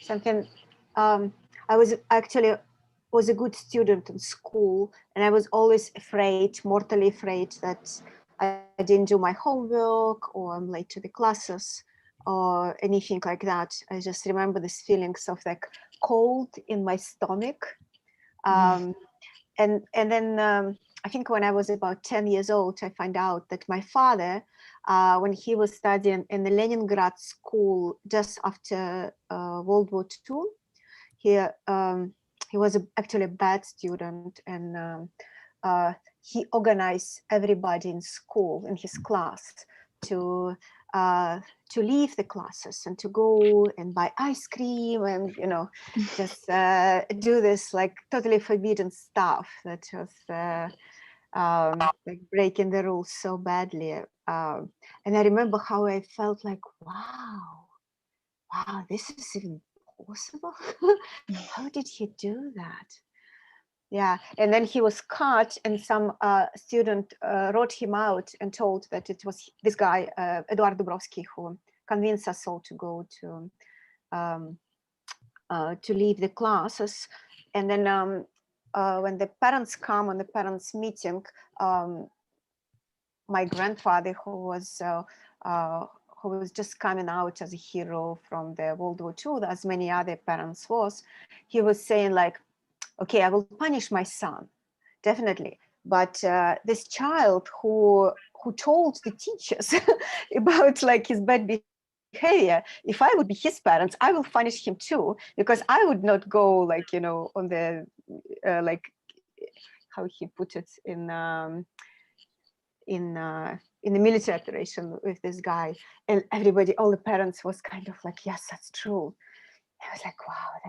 something. I was actually was a good student in school, and I was always afraid, mortally afraid, that I didn't do my homework or I'm late to the classes or anything like that. I just remember these feelings of like cold in my stomach. And then I think when I was about 10 years old, I found out that my father, when he was studying in the Leningrad school just after World War II, he was actually a bad student, and he organized everybody in school, in his class, to leave the classes and to go and buy ice cream and, you know, just do this like totally forbidden stuff that was like breaking the rules so badly. And I remember how I felt like, wow, this is even possible. How did he do that? Yeah, and then he was caught, and some student wrote him out and told that it was this guy, Eduard Dubrovsky, who convinced us all to go to leave the classes. And then when the parents come on the parents' meeting, my grandfather, who was just coming out as a hero from the World War II, as many other parents was, he was saying like, okay, I will punish my son, definitely. But this child who told the teachers about like his bad behavior, if I would be his parents, I will punish him too, because I would not go like, you know, on the like how he put it in the military operation with this guy. And everybody, all the parents was kind of like, yes, that's true. I was like, wow,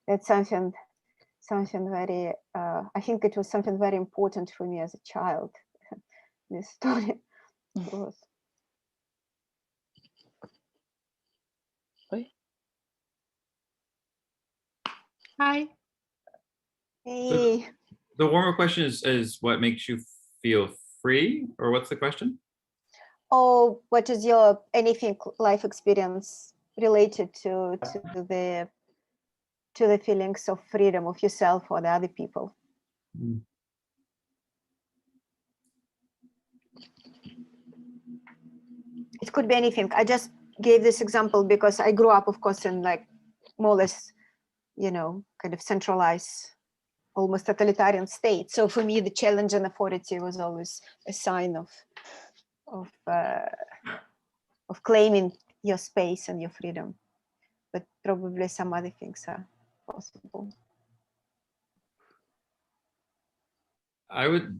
that's something very, I think it was something very important for me as a child, this story was. Hi. Hey. The warmer question is what makes you feel free, or what's the question? Oh, what is your anything life experience related to the feelings of freedom of yourself or the other people? It could be anything. I just gave this example because I grew up, of course, in like more or less, you know, kind of centralized, almost totalitarian state. So for me, the challenge and authority was always a sign of claiming your space and your freedom. But probably some other things are possible. I would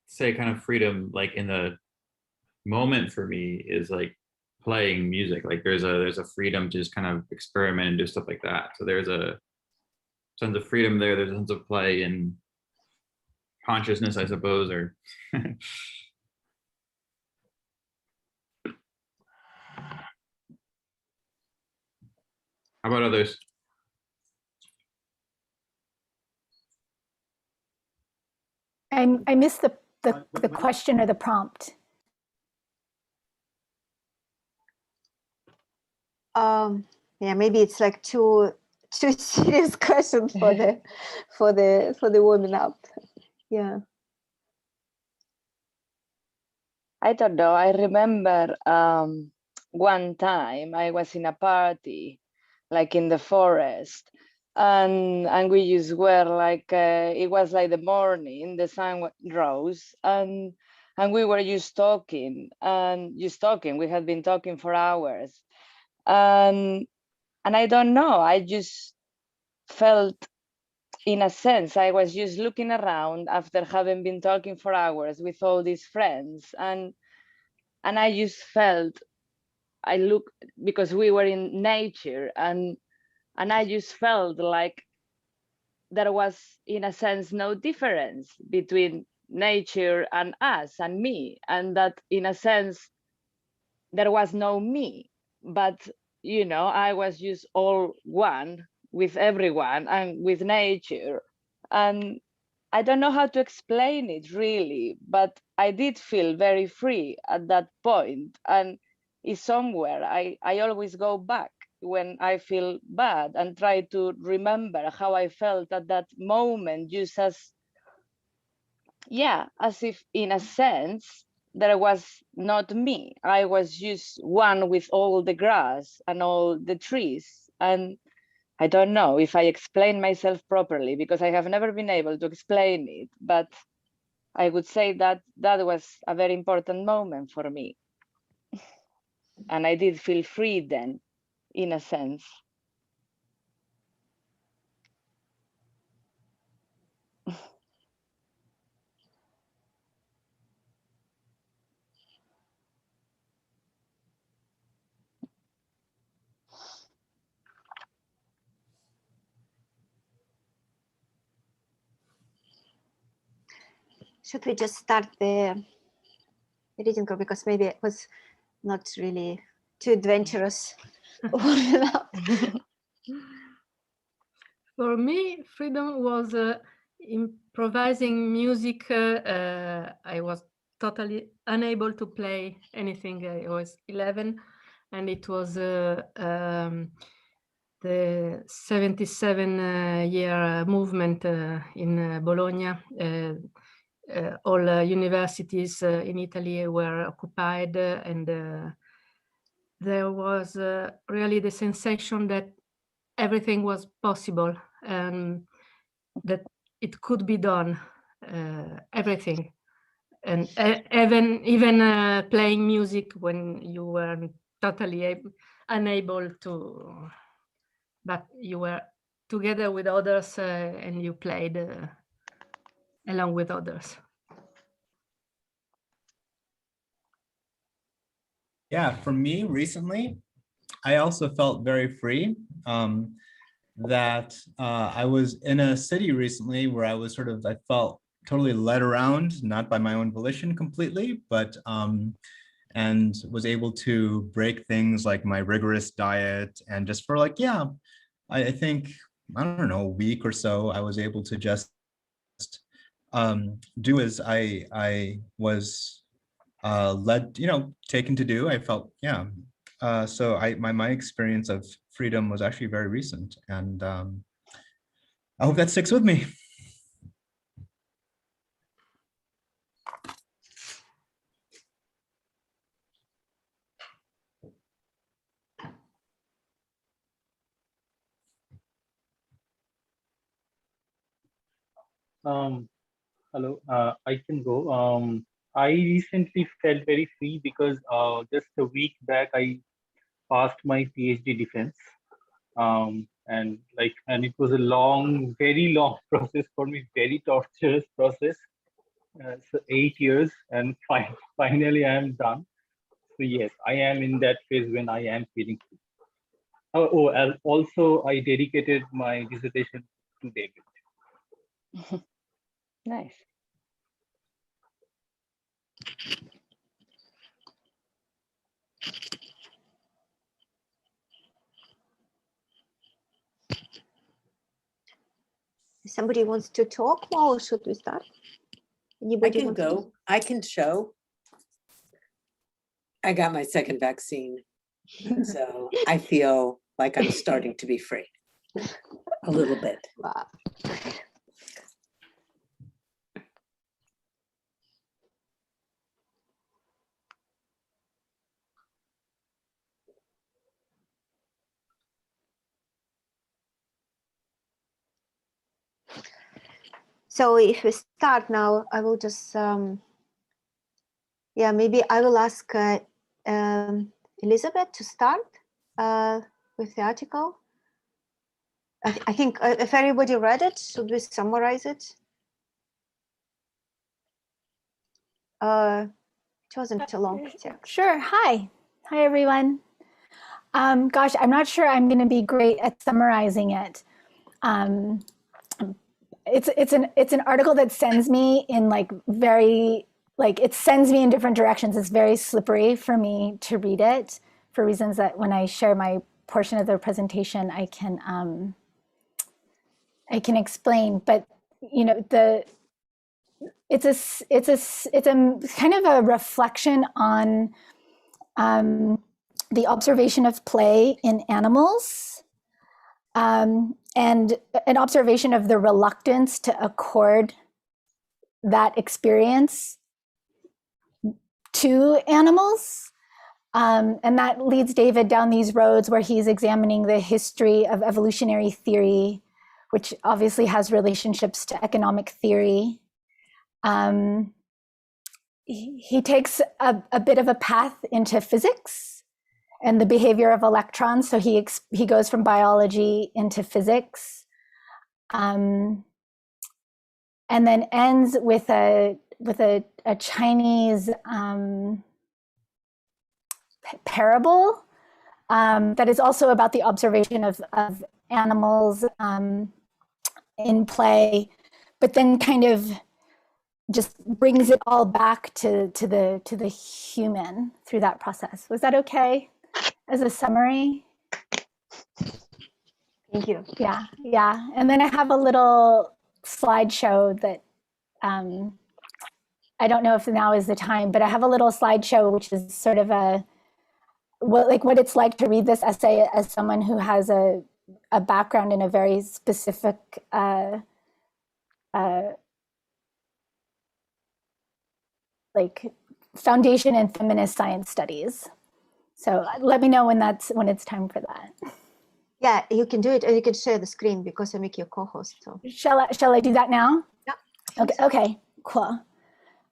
say kind of freedom, like in the moment for me, is like playing music. Like there's a freedom to just kind of experiment and do stuff like that. So there's a sense of freedom there. There's a sense of play and consciousness, I suppose, or how about others? I missed the question or the prompt. Yeah, maybe it's like too serious question for the warming up. Yeah. I don't know. I remember one time I was in a party, like in the forest, and we just were like it was like the morning, the sun rose, and we were just talking. We had been talking for hours, and I don't know. I just felt, in a sense, I was just looking around after having been talking for hours with all these friends, and I just felt, I looked, because we were in nature, and I just felt like there was, in a sense, no difference between nature and us and me, and that in a sense there was no me, but you know, I was just all one with everyone and with nature. And I don't know how to explain it really, but I did feel very free at that point, and it's somewhere I always go back. when I feel bad and try to remember how I felt at that moment, just as, yeah, as if in a sense, there was not me. I was just one with all the grass and all the trees. And I don't know if I explain myself properly, because I have never been able to explain it, but I would say that that was a very important moment for me. And I did feel free then, in a sense. Should we just start the reading group, because maybe it was not really too adventurous? For me, freedom was improvising music. I was totally unable to play anything. I was 11, and it was the 77-year movement in Bologna. All universities in Italy were occupied, and there was really the sensation that everything was possible and that it could be done, everything. And even playing music when you were totally unable to, but you were together with others and you played along with others. Yeah, for me recently, I also felt very free. I was in a city recently where I was I felt totally led around, not by my own volition completely, but and was able to break things like my rigorous diet, and just for I think, I don't know, a week or so, I was able to just do as I was led, taken to do. I felt, yeah. So my experience of freedom was actually very recent, and I hope that sticks with me. Hello, I can go. I recently felt very free because just a week back I passed my PhD defense, and it was a long, very long process for me, very torturous process. So 8 years, and finally I am done. So yes, I am in that phase when I am feeling free. And also I dedicated my dissertation to David. Nice. Somebody wants to talk more, or should we start? I can go. I can show. I got my second vaccine, so I feel like I'm starting to be free a little bit. Wow. So if we start now, I will just, maybe I will ask Elizabeth to start with the article. I think if everybody read it, should we summarize it? It wasn't a long text. Sure. Hi, everyone. Gosh, I'm not sure I'm going to be great at summarizing it. It's an article that sends me in it sends me in different directions. It's very slippery for me to read it, for reasons that when I share my portion of the presentation, I can explain. But it's a kind of a reflection on the observation of play in animals, and an observation of the reluctance to accord that experience to animals. And that leads David down these roads where he's examining the history of evolutionary theory, which obviously has relationships to economic theory. He takes a bit of a path into physics and the behavior of electrons. So he goes from biology into physics, and then ends with a Chinese parable that is also about the observation of animals in play, but then kind of just brings it all back to the human through that process. Was that okay as a summary? Thank you. Yeah. And then I have a little slideshow that I don't know if now is the time, but I have a little slideshow which is sort of what it's like to read this essay as someone who has a background in a very specific like foundation in feminist science studies. So let me know when it's time for that. Yeah, you can do it, or you can share the screen because I make you co-host. So Shall I do that now? yeah. Okay, cool.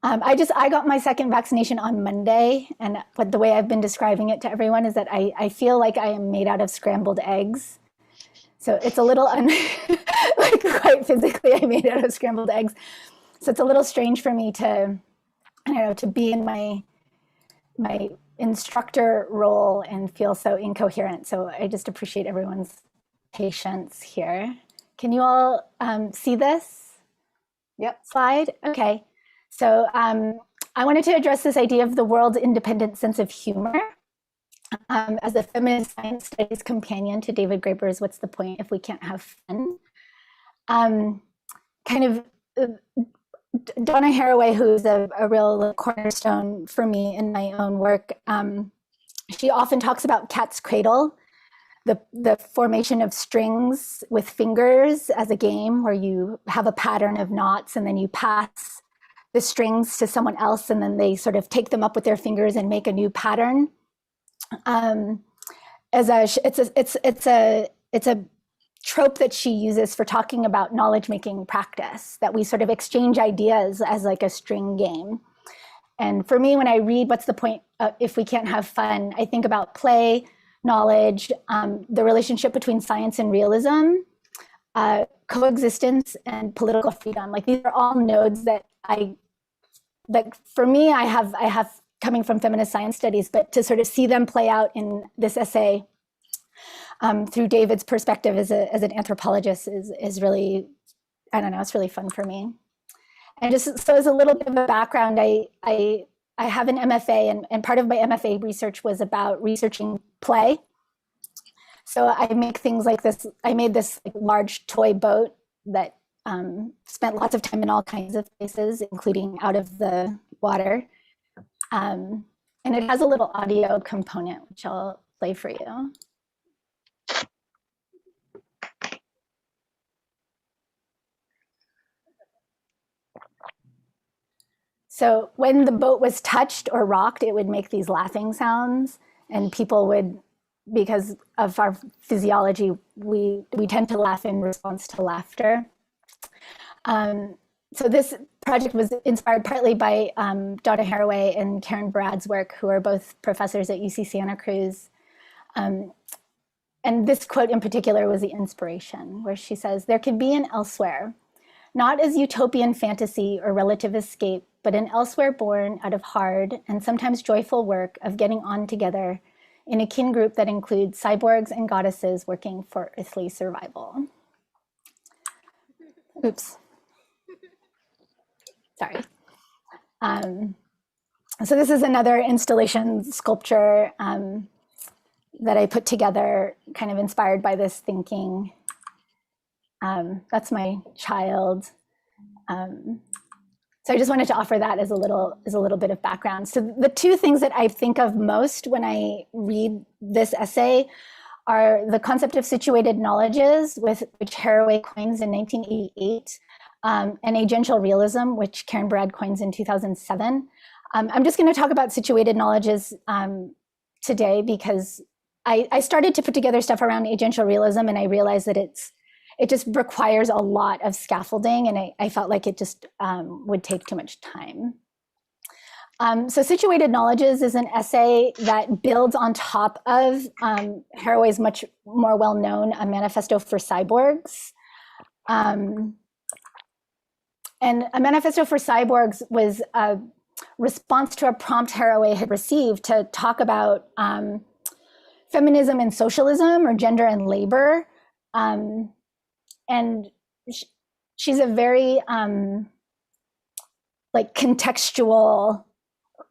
I got my second vaccination on Monday, and the way I've been describing it to everyone is that I feel like I am made out of scrambled eggs. So it's a little like quite physically I'm made out of scrambled eggs. So it's a little strange for me to, I don't know, to be in my instructor role and feel so incoherent. So I just appreciate everyone's patience here. Can you all see this? Yep. Slide? Okay. So I wanted to address this idea of the world's independent sense of humor as a feminist science studies companion to David Graeber's What's the Point If We Can't Have Fun? Donna Haraway, who's a real cornerstone for me in my own work, she often talks about cat's cradle, the formation of strings with fingers as a game where you have a pattern of knots and then you pass the strings to someone else and then they sort of take them up with their fingers and make a new pattern. It's a trope that she uses for talking about knowledge making practice, that we sort of exchange ideas as like a string game. And for me, when I read What's the Point If We Can't Have Fun, I think about play, knowledge, the relationship between science and realism, coexistence, and political freedom. Like these are all nodes that for me, I have coming from feminist science studies, but to sort of see them play out in this essay through David's perspective as an anthropologist is really, I don't know, it's really fun for me. And just so as a little bit of a background, I have an MFA, and part of my MFA research was about researching play. So I make things like this. I made this like large toy boat that spent lots of time in all kinds of places, including out of the water. And it has a little audio component, which I'll play for you. So when the boat was touched or rocked, it would make these laughing sounds, and people would, because of our physiology, we tend to laugh in response to laughter. So this project was inspired partly by Donna Haraway and Karen Brad's work, who are both professors at UC Santa Cruz. And this quote in particular was the inspiration, where she says, "There can be an elsewhere, not as utopian fantasy or relative escape, but an elsewhere born out of hard and sometimes joyful work of getting on together in a kin group that includes cyborgs and goddesses working for earthly survival." Oops. Sorry. So this is another installation sculpture that I put together, kind of inspired by this thinking. That's my child. So I just wanted to offer that as a little bit of background. So the two things that I think of most when I read this essay are the concept of situated knowledges, which Haraway coins in 1988, and agential realism, which Karen Barad coins in 2007. I'm just going to talk about situated knowledges today because I started to put together stuff around agential realism, and I realized that it just requires a lot of scaffolding, and I felt like it just would take too much time. So situated knowledges is an essay that builds on top of Haraway's much more well-known A Manifesto for Cyborgs. And A Manifesto for Cyborgs was a response to a prompt Haraway had received to talk about feminism and socialism, or gender and labor. And she's a very like contextual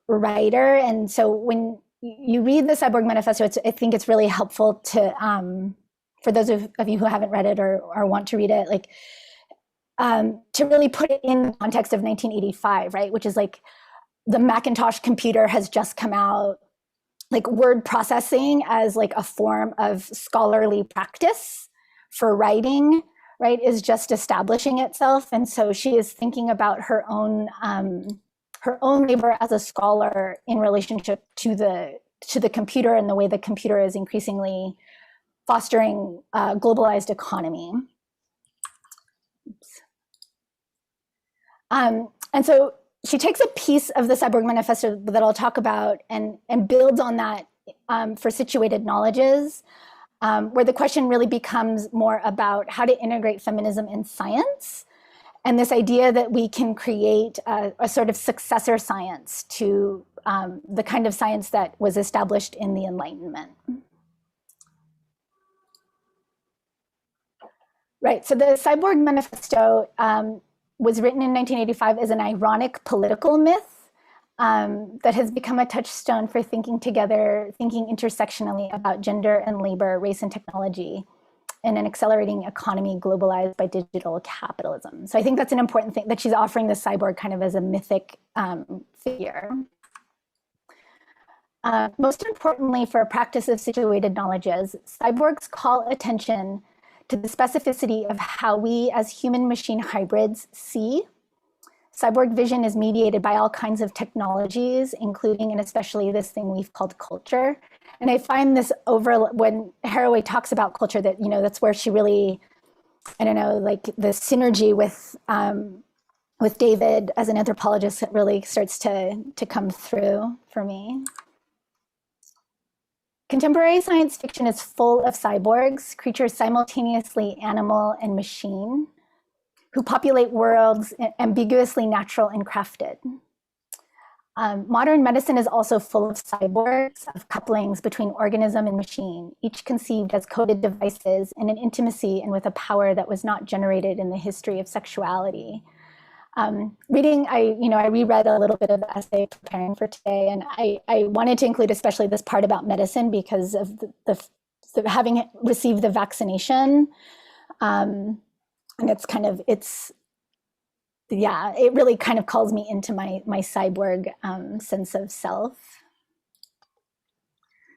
writer. And so when you read the Cyborg Manifesto, I think it's really helpful to, for those of you who haven't read it or want to read it, like to really put it in the context of 1985, right? Which is like the Macintosh computer has just come out, like word processing as like a form of scholarly practice for writing, right, is just establishing itself. And so she is thinking about her own labor as a scholar in relationship to the computer and the way the computer is increasingly fostering a globalized economy. And so she takes a piece of the Cyborg Manifesto that I'll talk about and builds on that for situated knowledges, where the question really becomes more about how to integrate feminism in science, and this idea that we can create a sort of successor science to the kind of science that was established in the Enlightenment. Right, so the Cyborg Manifesto was written in 1985 as an ironic political myth that has become a touchstone for thinking together, thinking intersectionally about gender and labor, race and technology in an accelerating economy globalized by digital capitalism. So I think that's an important thing, that she's offering the cyborg kind of as a mythic figure. Most importantly, for a practice of situated knowledges, cyborgs call attention to the specificity of how we as human-machine hybrids see. Cyborg vision is mediated by all kinds of technologies, including and especially this thing we've called culture. And I find this when Haraway talks about culture, that, you know, that's where she really, I don't know, like the synergy with David as an anthropologist, that really starts to come through for me. Contemporary science fiction is full of cyborgs, creatures simultaneously animal and machine, who populate worlds ambiguously natural and crafted. Modern medicine is also full of cyborgs, of couplings between organism and machine, each conceived as coded devices in an intimacy and with a power that was not generated in the history of sexuality. Reading, I reread a little bit of the essay preparing for today, and I wanted to include especially this part about medicine because of the having received the vaccination, and it really kind of calls me into my cyborg sense of self.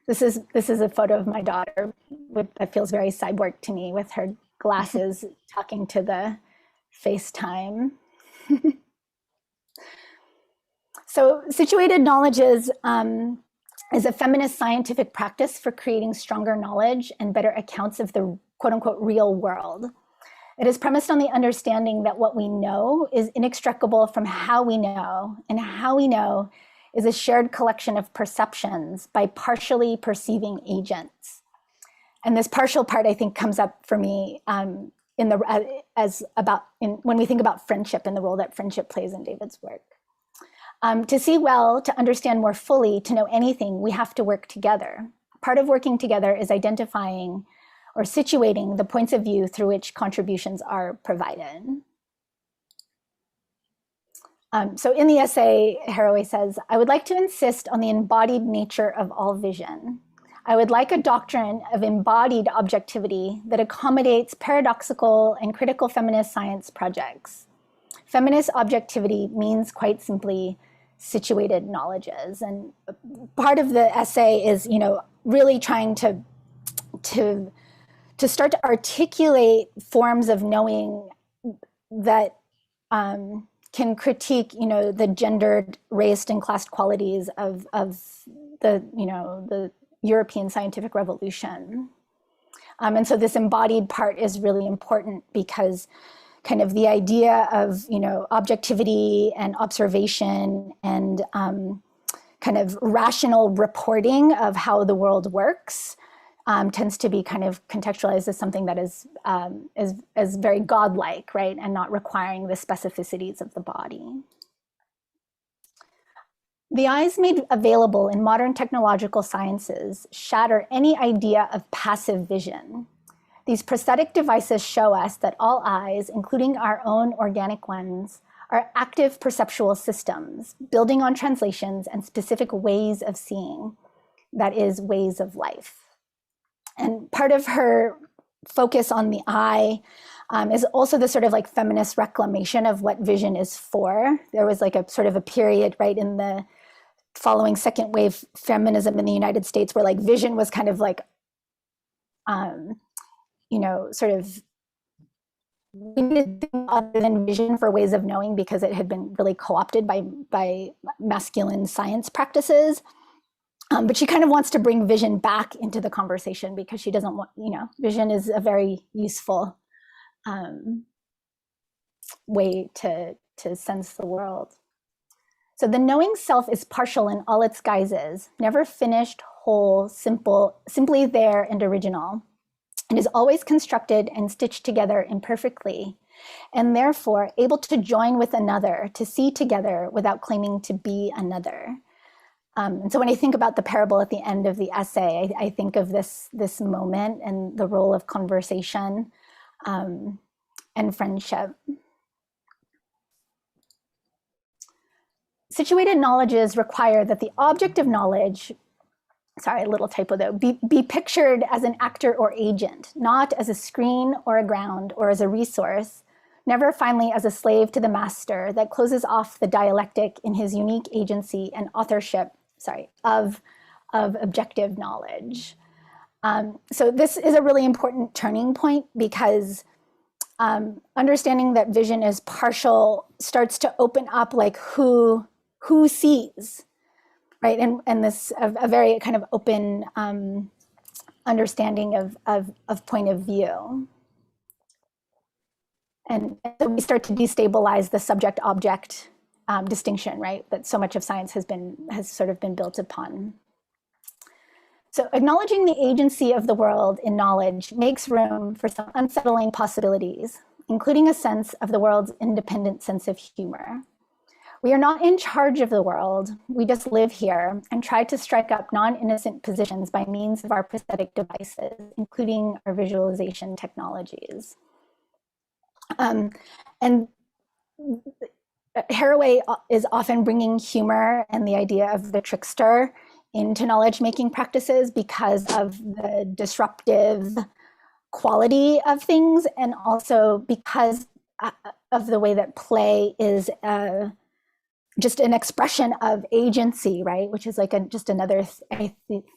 This is a photo of my daughter that feels very cyborg to me, with her glasses talking to the FaceTime. So situated knowledges is a feminist scientific practice for creating stronger knowledge and better accounts of the quote unquote real world. It is premised on the understanding that what we know is inextricable from how we know, and how we know is a shared collection of perceptions by partially perceiving agents. And this partial part, I think, comes up for me when we think about friendship and the role that friendship plays in David's work. To see well, to understand more fully, to know anything, we have to work together. Part of working together is identifying or situating the points of view through which contributions are provided. So in the essay, Haraway says, I would like to insist on the embodied nature of all vision. I would like a doctrine of embodied objectivity that accommodates paradoxical and critical feminist science projects. feminist objectivity means quite simply situated knowledges. And part of the essay is, you know, really trying to start to articulate forms of knowing that can critique, you know, the gendered, raced, and classed qualities of the, you know, the European scientific revolution. And so this embodied part is really important because kind of the idea of, you know, objectivity and observation and kind of rational reporting of how the world works tends to be kind of contextualized as something that is very godlike, right? And not requiring the specificities of the body. The eyes made available in modern technological sciences shatter any idea of passive vision. These prosthetic devices show us that all eyes, including our own organic ones, are active perceptual systems, building on translations and specific ways of seeing, that is, ways of life. And part of her focus on the eye is also the sort of like feminist reclamation of what vision is for. There was like a sort of a period, right, in the following second wave feminism in the United States where like vision was kind of like, you know, sort of we needed other than vision for ways of knowing because it had been really co-opted by masculine science practices. But she kind of wants to bring vision back into the conversation because she doesn't want, you know, vision is a very useful way to sense the world. So the knowing self is partial in all its guises, never finished, whole, simple, simply there and original. It is always constructed and stitched together imperfectly, and therefore able to join with another, to see together without claiming to be another. And so when I think about the parable at the end of the essay, I think of this moment and the role of conversation and friendship. Situated knowledges require that the object of knowledge, sorry, a little typo though, be pictured as an actor or agent, not as a screen or a ground or as a resource, never finally as a slave to the master that closes off the dialectic in his unique agency and authorship, of objective knowledge. So this is a really important turning point because understanding that vision is partial starts to open up like who sees, right? And this a very kind of open understanding of point of view. And so we start to destabilize the subject-object distinction, right? That so much of science has sort of been built upon. So acknowledging the agency of the world in knowledge makes room for some unsettling possibilities, including a sense of the world's independent sense of humor. We are not in charge of the world, we just live here and try to strike up non-innocent positions by means of our prosthetic devices, including our visualization technologies. And Haraway is often bringing humor and the idea of the trickster into knowledge-making practices because of the disruptive quality of things, and also because of the way that play is just an expression of agency, right? Which is like just another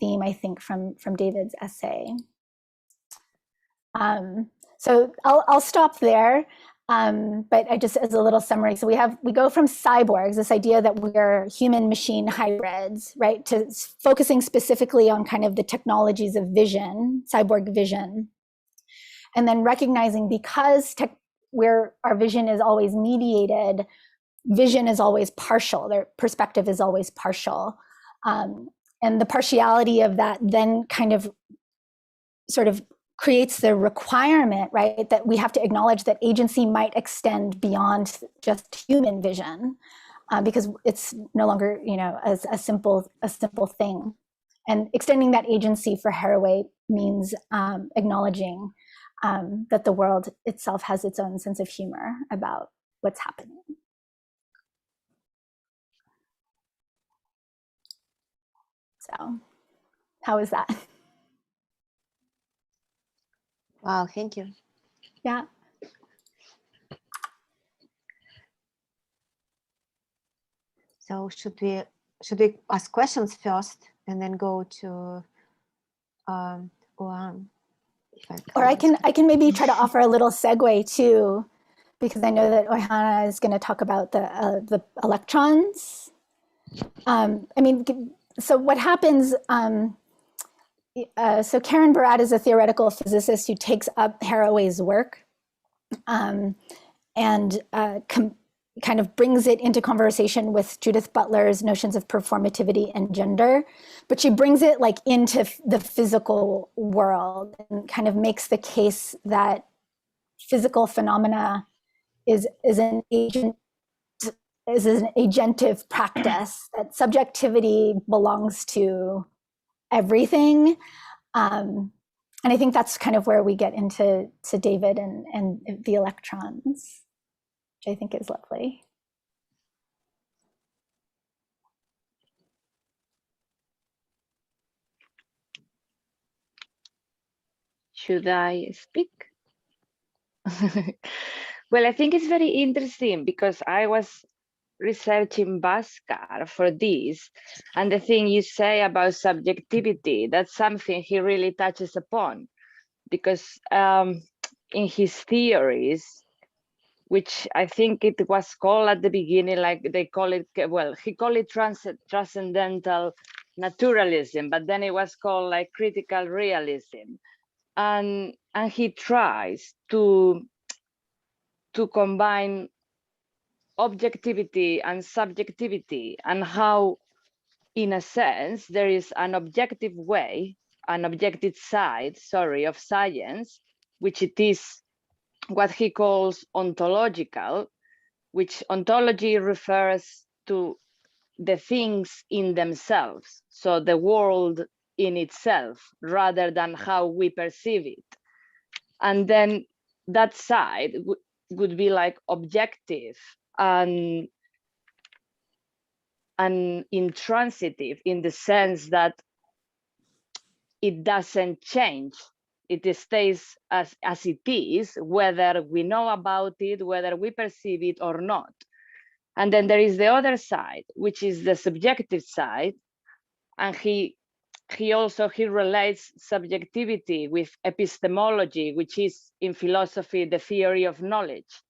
theme, I think, from David's essay. So I'll stop there. But I just, as a little summary, so we go from cyborgs, this idea that we're human-machine hybrids, right, to focusing specifically on kind of the technologies of vision, cyborg vision, and then recognizing because where our vision is always mediated, vision is always partial, their perspective is always partial. And the partiality of that then kind of sort of creates the requirement, right, that we have to acknowledge that agency might extend beyond just human vision, because it's no longer, you know, as a simple thing. And extending that agency for Haraway means acknowledging that the world itself has its own sense of humor about what's happening. So, how is that? Wow, thank you. Yeah. So should we ask questions first and then go to Oan? Or I can maybe try to offer a little segue too, because I know that Oyhana is going to talk about the electrons. I mean, so what happens? So Karen Barat is a theoretical physicist who takes up Haraway's work and kind of brings it into conversation with Judith Butler's notions of performativity and gender, but she brings it like into the physical world and kind of makes the case that physical phenomena is an agentive practice, that subjectivity belongs to everything. And I think that's kind of where we get into David and the electrons, which I think is lovely. Should I speak? Well, I think it's very interesting because I was researching Bhaskar for this, and the thing you say about subjectivity, that's something he really touches upon, because in his theories, which I think it was called at the beginning, like they call it, well, he called it transcendental naturalism, but then it was called like critical realism. And he tries to combine objectivity and subjectivity, and how, in a sense, there is an objective way, an objective side, sorry, of science, which it is what he calls ontological, which ontology refers to the things in themselves, so the world in itself, rather than how we perceive it. And then that side would be like objective and intransitive, in the sense that it doesn't change. It stays as it is, whether we know about it, whether we perceive it or not. And then there is the other side, which is the subjective side. And he relates subjectivity with epistemology, which is in philosophy the theory of knowledge,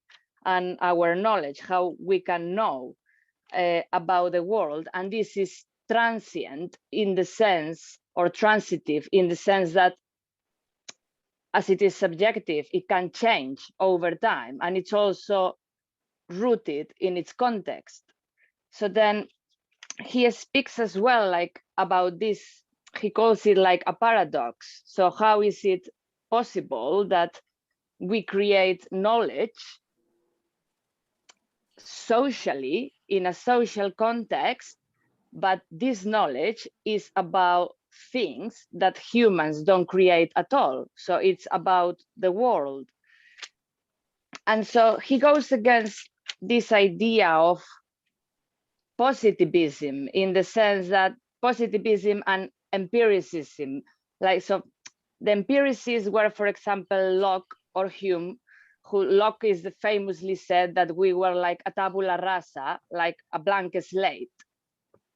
and our knowledge, how we can know about the world. And this is transient in the sense, or transitive in the sense that, as it is subjective, it can change over time, and it's also rooted in its context. So then he speaks as well like about this, he calls it like a paradox. So how is it possible that we create knowledge socially in a social context, but this knowledge is about things that humans don't create at all? So it's about the world. And so he goes against this idea of positivism, in the sense that positivism and empiricism, like, so the empiricists were, for example, Locke or Hume, who Locke is famously said that we were like a tabula rasa, like a blank slate,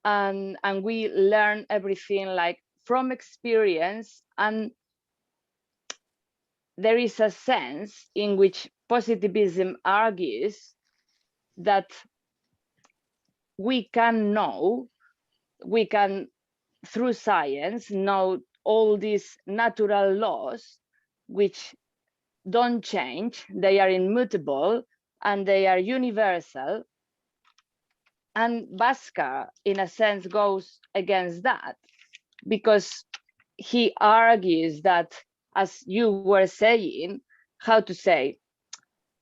and we learn everything like from experience. And there is a sense in which positivism argues that we can know, we can, through science, know all these natural laws which don't change, they are immutable and they are universal. And Bhaskar, in a sense, goes against that, because he argues that, as you were saying, how to say,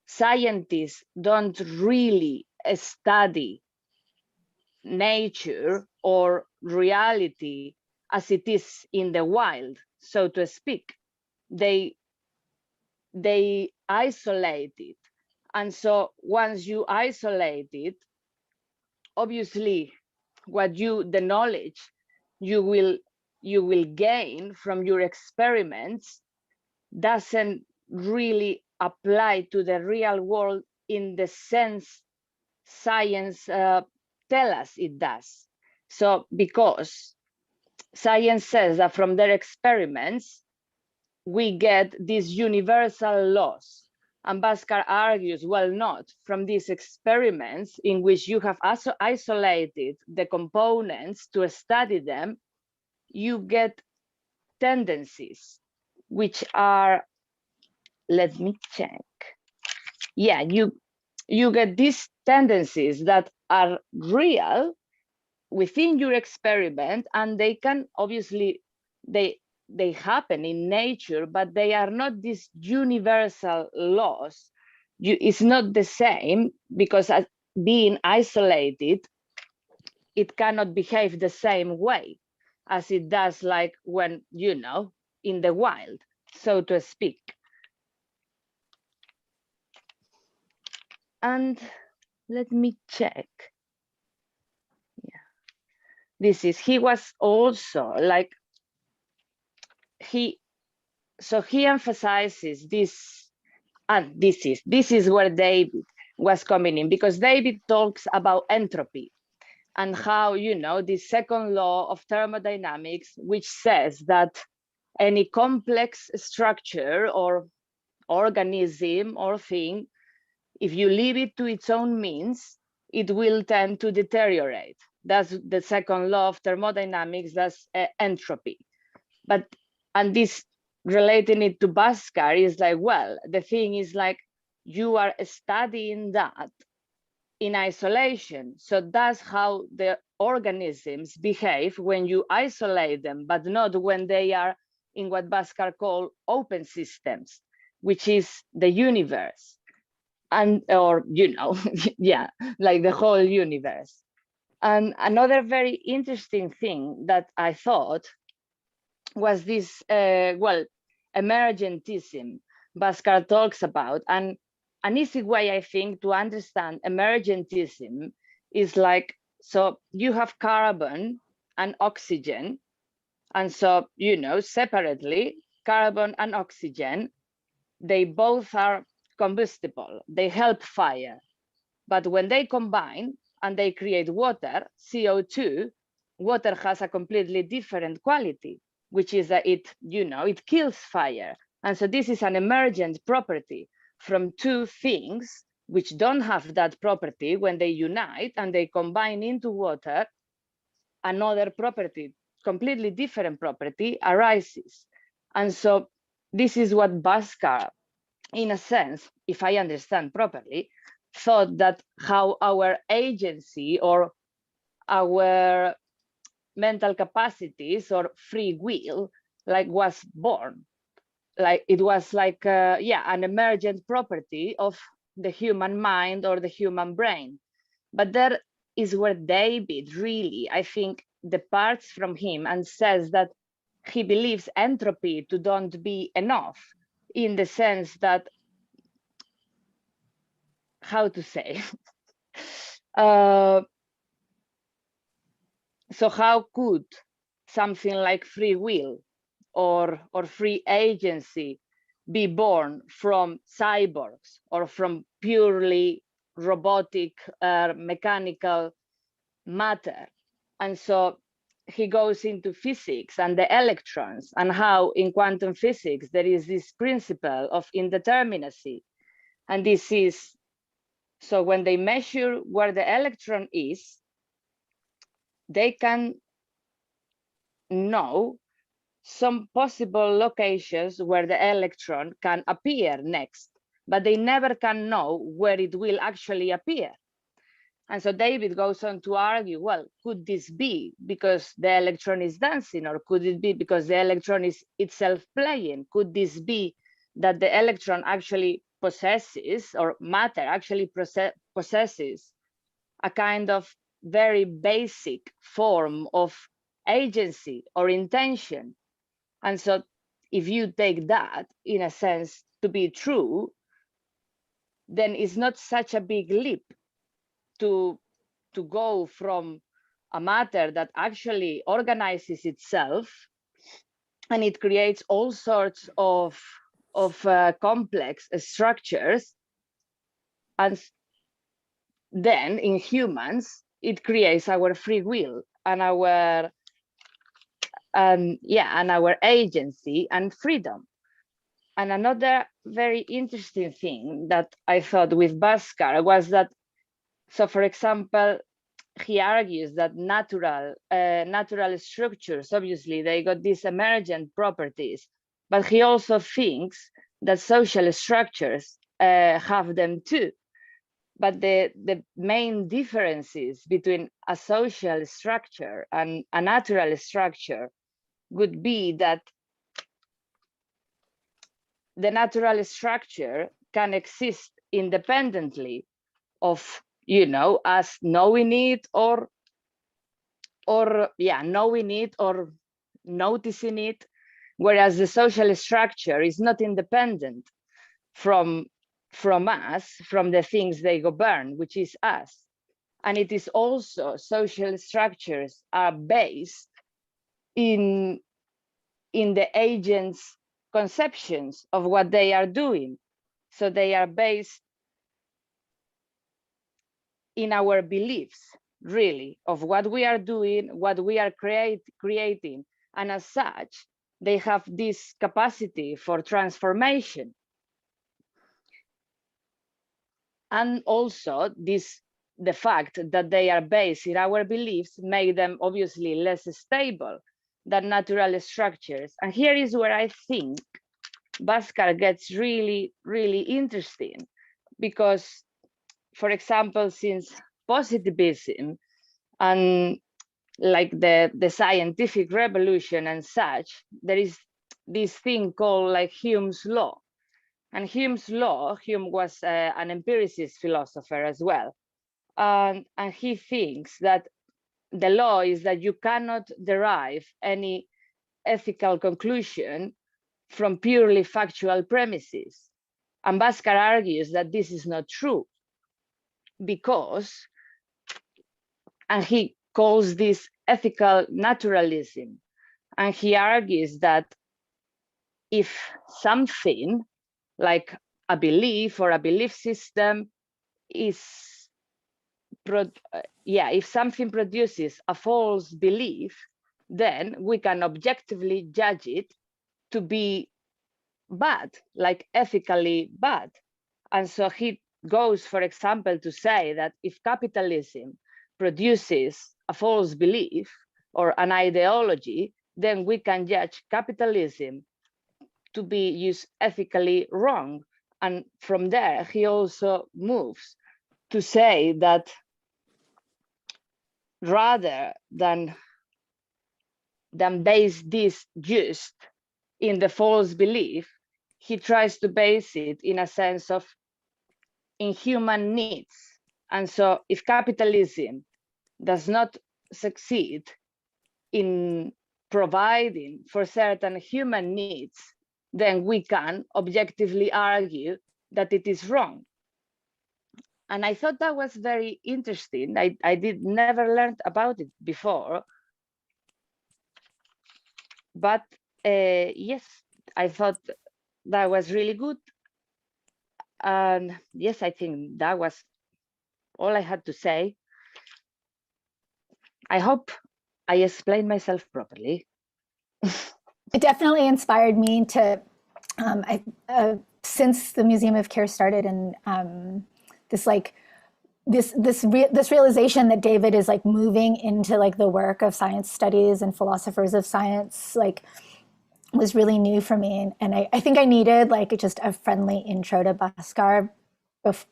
scientists don't really study nature or reality as it is in the wild, so to speak. They isolate it. And so once you isolate it, obviously the knowledge you will gain from your experiments doesn't really apply to the real world in the sense science tell us it does. So because science says that from their experiments, we get these universal laws. And Bhaskar argues, well, not from these experiments in which you have also isolated the components to study them, you get tendencies, which are, let me check. Yeah, you get these tendencies that are real within your experiment, and they can obviously, they happen in nature, but they are not these universal laws. It's not the same, because as being isolated, it cannot behave the same way as it does, like when, you know, in the wild, so to speak. And let me check. Yeah, this is, he was also like, he emphasizes this, and this is where David was coming in, because David talks about entropy and how, you know, the second law of thermodynamics, which says that any complex structure or organism or thing, if you leave it to its own means, it will tend to deteriorate. That's the second law of thermodynamics, that's entropy. But, and this, relating it to Bhaskar, is like, well, the thing is like, you are studying that in isolation. So that's how the organisms behave when you isolate them, but not when they are in what Bhaskar called open systems, which is the universe. And, or, you know, yeah, like the whole universe. And another very interesting thing that I thought was this, well, emergentism Bhaskar talks about. And an easy way, I think, to understand emergentism is like, so you have carbon and oxygen. And so, you know, separately, carbon and oxygen, they both are combustible, they help fire. But when they combine and they create water, CO2, water has a completely different quality, which is that it, you know, it kills fire. And so this is an emergent property from two things which don't have that property. When they unite and they combine into water, another property, completely different property, arises. And so this is what Bhaskar, in a sense, if I understand properly, thought that how our agency or our mental capacities or free will like was born. Like it was like, yeah, an emergent property of the human mind or the human brain. But there is where David really, I think, departs from him and says that he believes entropy to don't be enough, in the sense that, how to say, so how could something like free will or free agency be born from cyborgs or from purely robotic mechanical matter? And so he goes into physics and the electrons, and how in quantum physics there is this principle of indeterminacy. And this is, so when they measure where the electron is, they can know some possible locations where the electron can appear next, but they never can know where it will actually appear. And so David goes on to argue, well, could this be because the electron is dancing, or could it be because the electron is itself playing? Could this be that the electron actually possesses, or matter actually possesses, a kind of very basic form of agency or intention? And so if you take that, in a sense, to be true, then it's not such a big leap to go from a matter that actually organizes itself and it creates all sorts of complex structures. And then in humans, it creates our free will and our and our agency and freedom. And another very interesting thing that I thought with Bhaskar was that, so for example, he argues that natural structures, obviously they got these emergent properties, but he also thinks that social structures have them too. But the main differences between a social structure and a natural structure would be that the natural structure can exist independently of, you know, us knowing it or knowing it or noticing it, whereas the social structure is not independent from us, from the things they govern, which is us. And it is also, social structures are based in the agents' conceptions of what they are doing. So they are based in our beliefs, really, of what we are doing, what we are creating. And as such, they have this capacity for transformation. And also the fact that they are based in our beliefs make them obviously less stable than natural structures. And here is where I think Bhaskar gets really, really interesting, because, for example, since positivism and like the scientific revolution and such, there is this thing called like Hume's law. And Hume's law, Hume was an empiricist philosopher as well. And he thinks that the law is that you cannot derive any ethical conclusion from purely factual premises. And Bhaskar argues that this is not true, because, and he calls this ethical naturalism. And he argues that if something like a belief or a belief system is, if something produces a false belief, then we can objectively judge it to be bad, like ethically bad. And so he goes, for example, to say that if capitalism produces a false belief or an ideology, then we can judge capitalism to be used ethically wrong. And from there, he also moves to say that rather than base this just in the false belief, he tries to base it in a sense of in human needs. And so if capitalism does not succeed in providing for certain human needs, then we can objectively argue that it is wrong. And I thought that was very interesting. I did never learned about it before. But yes, I thought that was really good. And yes, I think that was all I had to say. I hope I explained myself properly. It definitely inspired me to, since the Museum of Care started, and this realization that David is like moving into like the work of science studies and philosophers of science, like, was really new for me. And I think I needed like just a friendly intro to Bhaskar,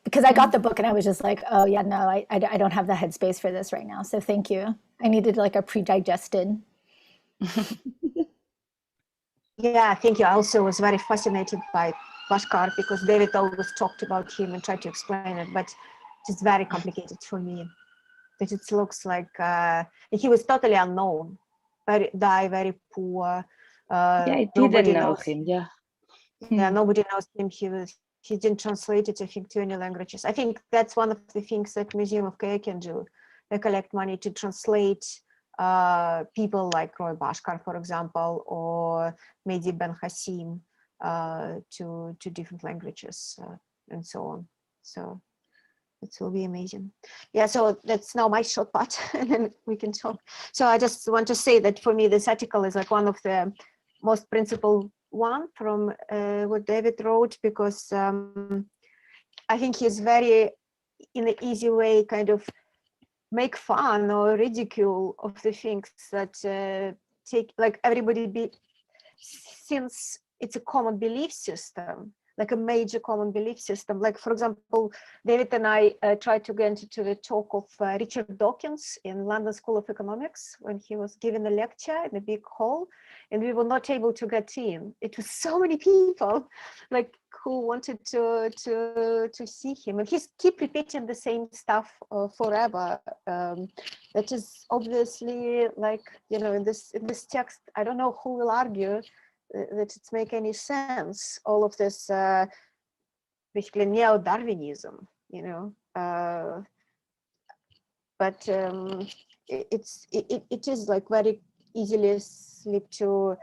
because I got the book and I was just like, oh yeah, no, I don't have the headspace for this right now. So thank you. I needed like a pre-digested. Yeah, thank you. I also was very fascinated by Bhaskar because David always talked about him and tried to explain it, but it's very complicated for me. That it looks like he was totally unknown, very poor. Yeah, I didn't know him. Yeah. Yeah, nobody knows him. He didn't translate it, I think, to any languages. I think that's one of the things that Museum of Care can do. They collect money to translate people like Roy Bhaskar, for example, or Mehdi Ben Hassim to different languages and so on. So it will be amazing. Yeah, so that's now my short part, and then we can talk. So I just want to say that for me, this article is like one of the most principled one from what David wrote, because I think he's very, in an easy way, kind of make fun or ridicule of the things that take, like everybody since it's a common belief system, like a major common belief system. Like, for example, David and I tried to get into the talk of Richard Dawkins in London School of Economics when he was giving a lecture in a big hall, and we were not able to get in. It was so many people, like, who wanted to see him, and he's keep repeating the same stuff forever. That is obviously, like, you know, in this text, I don't know who will argue that it make any sense, all of this basically neo-Darwinism, you know, but it is like very easily slip to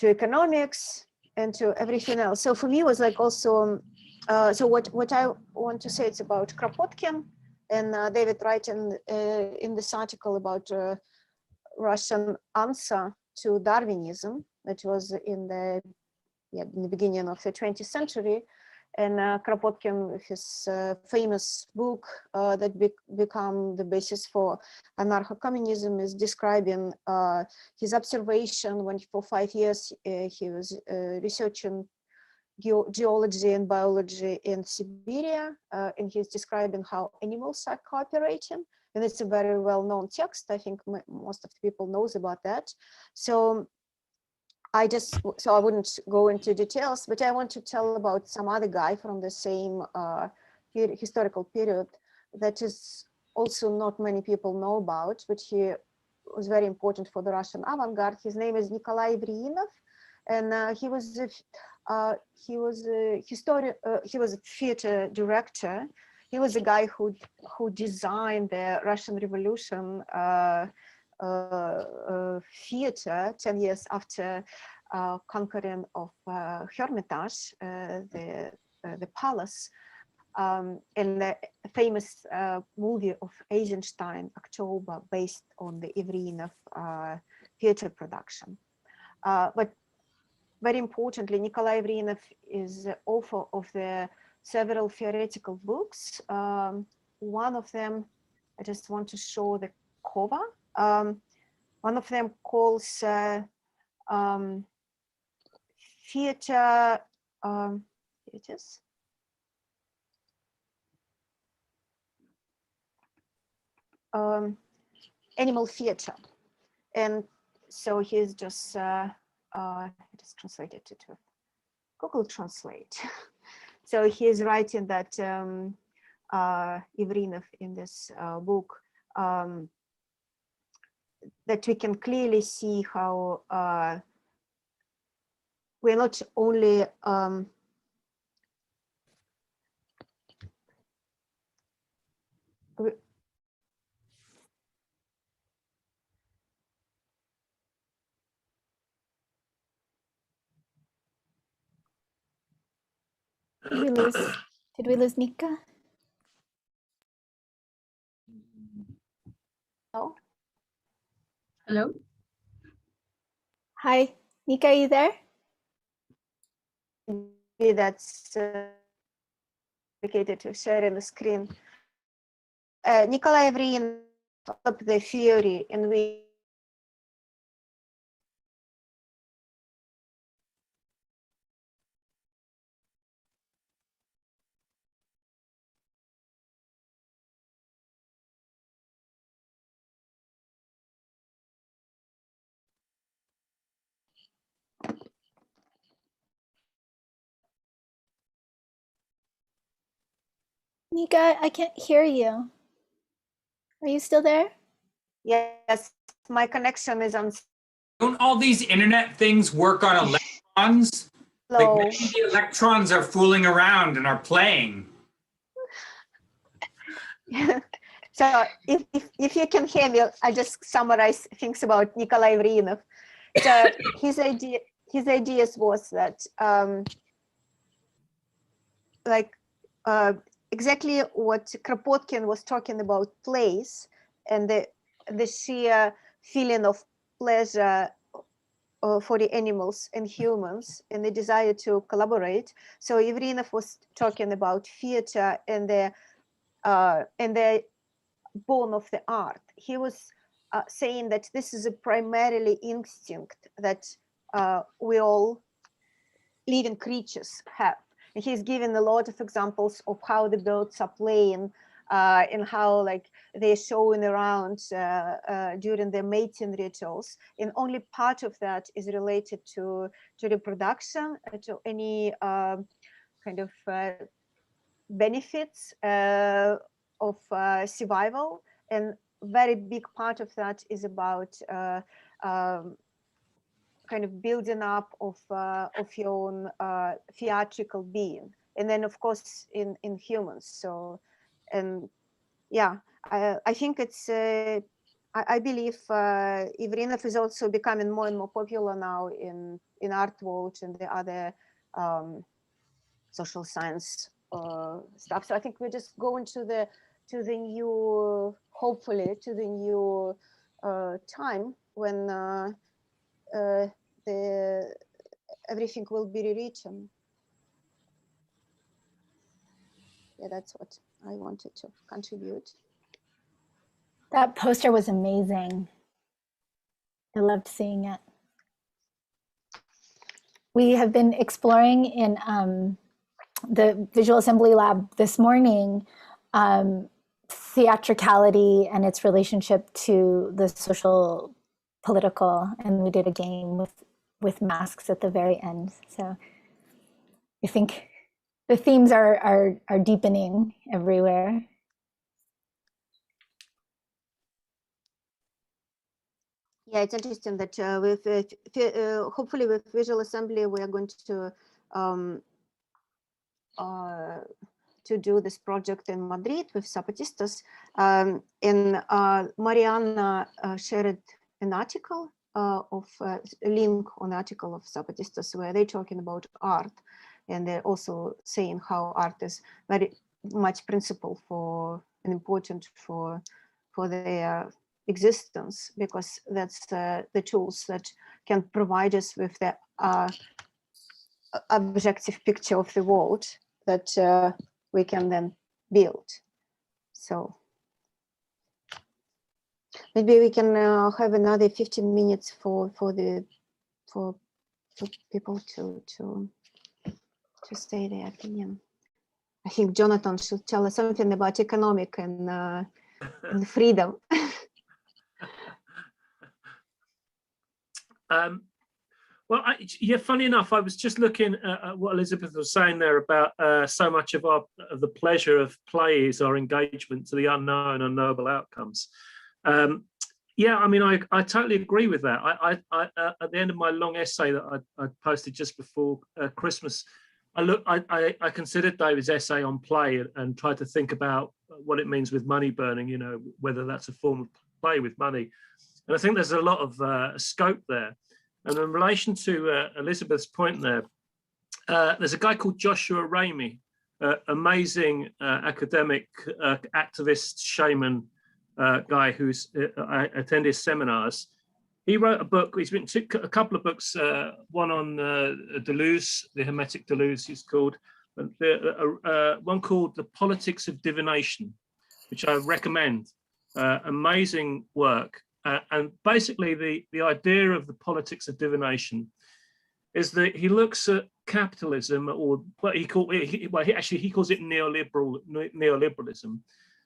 economics and to everything else. So for me, it was like also, so what I want to say, it's about Kropotkin, and David writing in this article about Russian answer to Darwinism, that was in the beginning of the 20th century. And Kropotkin, his famous book that became the basis for anarcho-communism, is describing his observation when for 5 years he was researching geology and biology in Siberia, and he's describing how animals are cooperating. And it's a very well-known text. I think most of the people knows about that. So I wouldn't go into details, but I want to tell about some other guy from the same historical period that is also not many people know about, but he was very important for the Russian avant-garde. His name is Nikolai Vriyinov, and he was a historian. He was a theater director. He was a guy who designed the Russian Revolution theater 10 years after conquering of Hermitage, the palace, and the famous movie of Eisenstein, October, based on the Ivrinov theater production. But very importantly, Nikolai Ivrinov is the author of the several theoretical books. One of them, I just want to show the cover. One of them calls theater, it is. Animal theater. And so he's just, it is translated to Google Translate. So he's writing that Ivrinov in this book, that we can clearly see how we're not only Did we lose Nika? oh, Hello? Hi, Nika, are you there? that's complicated to share in the screen. Nikolai Ivrinov developed the theory in which Nika, I can't hear you. Are you still there? yes, my connection is on Don't all these internet things work on electrons? Like slow. maybe the electrons are fooling around and are playing. So if you can hear me, I just summarize things about Nikolai Ivrinov. So his ideas was that exactly what Kropotkin was talking about, plays and the sheer feeling of pleasure for the animals and humans and the desire to collaborate. So Evrinov was talking about theater and the bone of the art. He was saying that this is a primarily instinct that we all living creatures have. And he's given a lot of examples of how the birds are playing and how like they're showing around during their mating rituals. And only part of that is related to reproduction, to any kind of benefits of survival. And very big part of that is about kind of building up of your own theatrical being, and then of course in humans. So, and yeah, I think it's I believe Evrinov is also becoming more and more popular now in Art Watch and the other social science stuff. So I think we're just going to the new, hopefully to the new time when everything will be rewritten. Yeah, that's what I wanted to contribute. That poster was amazing. I loved seeing it. We have been exploring in the Visual Assembly Lab this morning theatricality and its relationship to the social political, and we did a game with masks at the very end. So I think the themes are deepening everywhere. Yeah, it's interesting that hopefully with Visual Assembly we are going to do this project in Madrid with Zapatistas, and Mariana shared an article of a link on article of Zapatistas where they're talking about art, and they're also saying how art is very much principle for and important for their existence, because that's the tools that can provide us with the objective picture of the world that we can then build. So maybe we can have another 15 minutes for people to say their opinion. I think Jonathan should tell us something about economic and freedom. Well, yeah, funny enough, I was just looking at what Elizabeth was saying there about so much of the pleasure of play is our engagement to the unknown, unknowable outcomes. Yeah, I mean, I totally agree with that. I at the end of my long essay that I posted just before Christmas, I considered David's essay on play and tried to think about what it means with money burning, you know, whether that's a form of play with money. And I think there's a lot of scope there. And in relation to Elizabeth's point there, there's a guy called Joshua Ramey, amazing academic, activist, shaman guy who's I attend his seminars. He wrote a book, he's written a couple of books, one on Deleuze, the Hermetic Deleuze he's called, one called The Politics of Divination, which I recommend, amazing work. And basically the idea of the politics of divination is that he looks at capitalism, or what he calls it neoliberalism,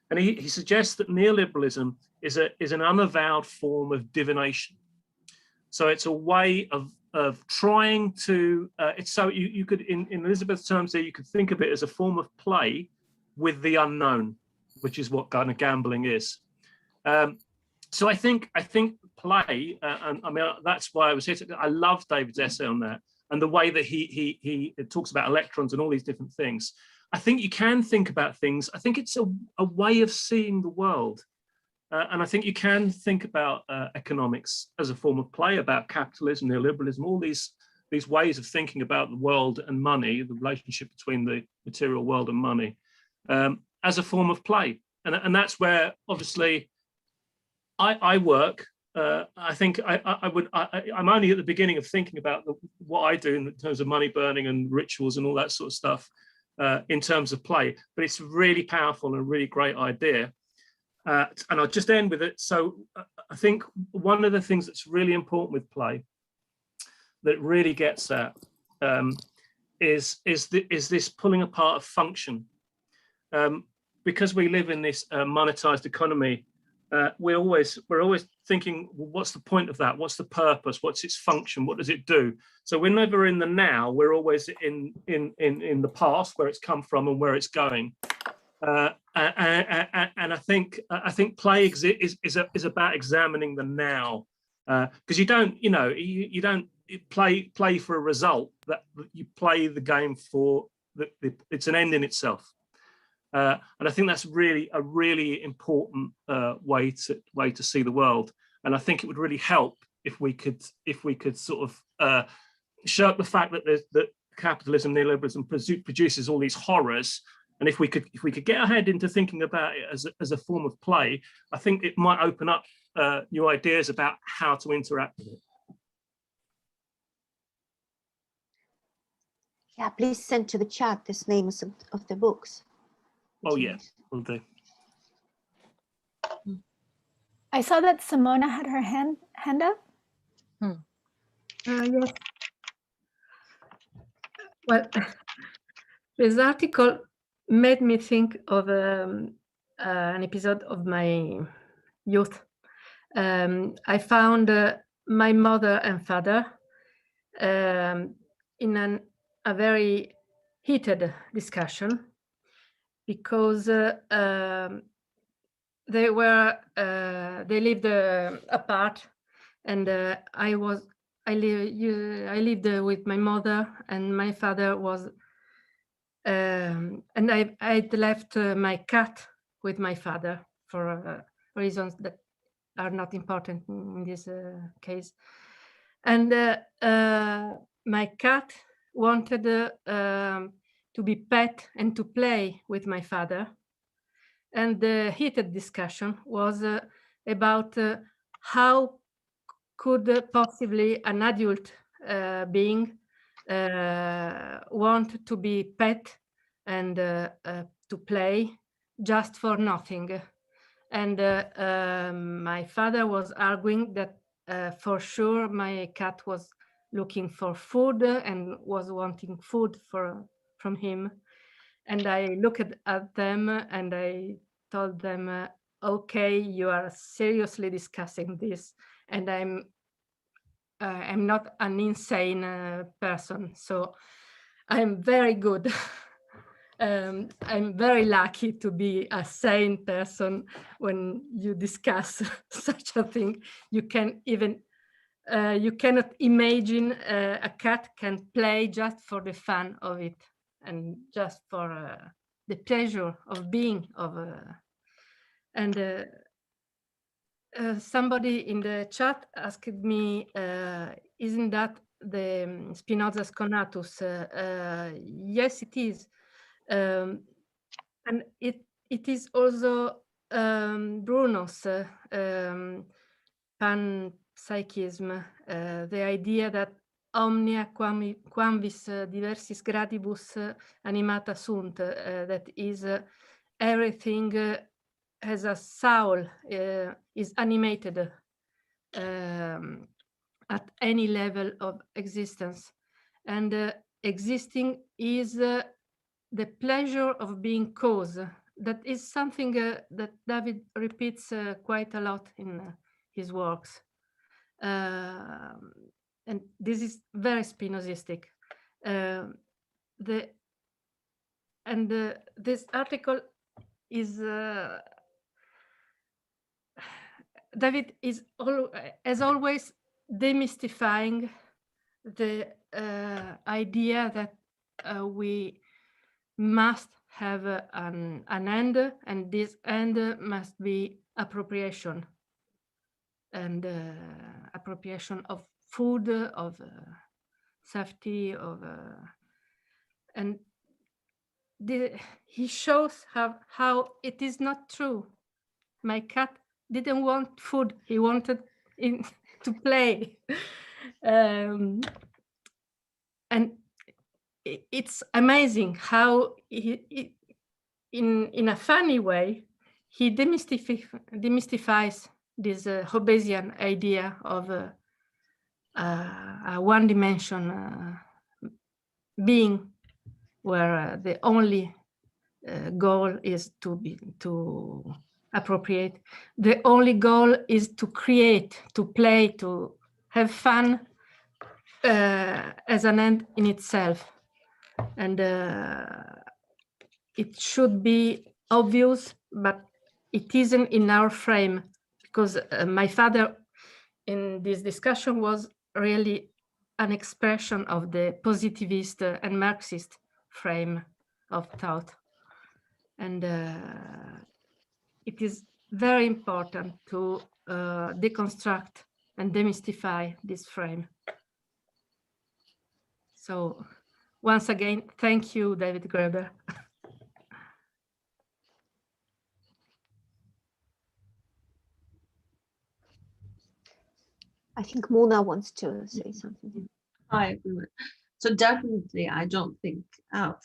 and he suggests that neoliberalism is an unavowed form of divination. So it's a way of trying to it's so you could in Elizabeth's terms there, you could think of it as a form of play with the unknown, which is what kind of gambling is. So I think play, and I mean that's why I was here. I love David's essay on that, and the way that he talks about electrons and all these different things. I think you can think about things. I think it's a way of seeing the world, and I think you can think about economics as a form of play, about capitalism, neoliberalism, all these ways of thinking about the world and money, the relationship between the material world and money. as a form of play. And that's where obviously I work. I think I'm only at the beginning of thinking about what I do in terms of money burning and rituals and all that sort of stuff in terms of play, but it's really powerful and a really great idea. And I'll just end with it. So I think one of the things that's really important with play that it really gets at is this pulling apart of function. Because we live in this monetized economy, we're always thinking, well, what's the point of that? What's the purpose? What's its function? What does it do? So we're never in the now. We're always in the past, where it's come from and where it's going. And I think play is about examining the now, because you don't play for a result. That you play the game for it's an end in itself. And I think that's really a really important way to see the world. And I think it would really help if we could sort of show up the fact that capitalism, neoliberalism produces all these horrors. And if we could get our head into thinking about it as a form of play, I think it might open up new ideas about how to interact with it. Yeah, please send to the chat the names of the books. Oh yeah, will do. I saw that Simona had her hand up. Yes. Well, this article made me think of an episode of my youth. I found my mother and father in a very heated discussion, because they lived apart, and I lived with my mother, and my father was and I'd left my cat with my father for reasons that are not important in this case. And my cat wanted to be pet and to play with my father. And the heated discussion was about how could possibly an adult being want to be pet and to play just for nothing. And my father was arguing that for sure my cat was looking for food and was wanting food from him. And I looked at them and I told them, okay, you are seriously discussing this, and I'm not an insane person, so I'm very good. I'm very lucky to be a sane person when you discuss such a thing. You can even you cannot imagine a cat can play just for the fun of it and just for the pleasure of being and somebody in the chat asked me, isn't that the Spinoza's Conatus? Yes, it is. And it is also Bruno's panpsychism, the idea that omnia quamvis diversis gradibus animata sunt, that is everything has a soul, is animated at any level of existence, and existing is the pleasure of being cause. That is something that David repeats quite a lot in his works. And this is very Spinozistic. This article is, David is as always demystifying the idea that we must have an end, and this end must be appropriation, and appropriation of food, of safety, of and he shows how it is not true. My cat didn't want food; he wanted to play, and it's amazing how in a funny way he demystifies this Hobbesian idea of a one-dimension being, where the only goal is to appropriate. The only goal is to create, to play, to have fun as an end in itself. And it should be obvious, but it isn't in our frame, because my father in this discussion was really an expression of the positivist and Marxist frame of thought. And it is very important to deconstruct and demystify this frame. So once again, thank you, David Graeber. I think Mona wants to say something. Hi, everyone. So definitely, I don't think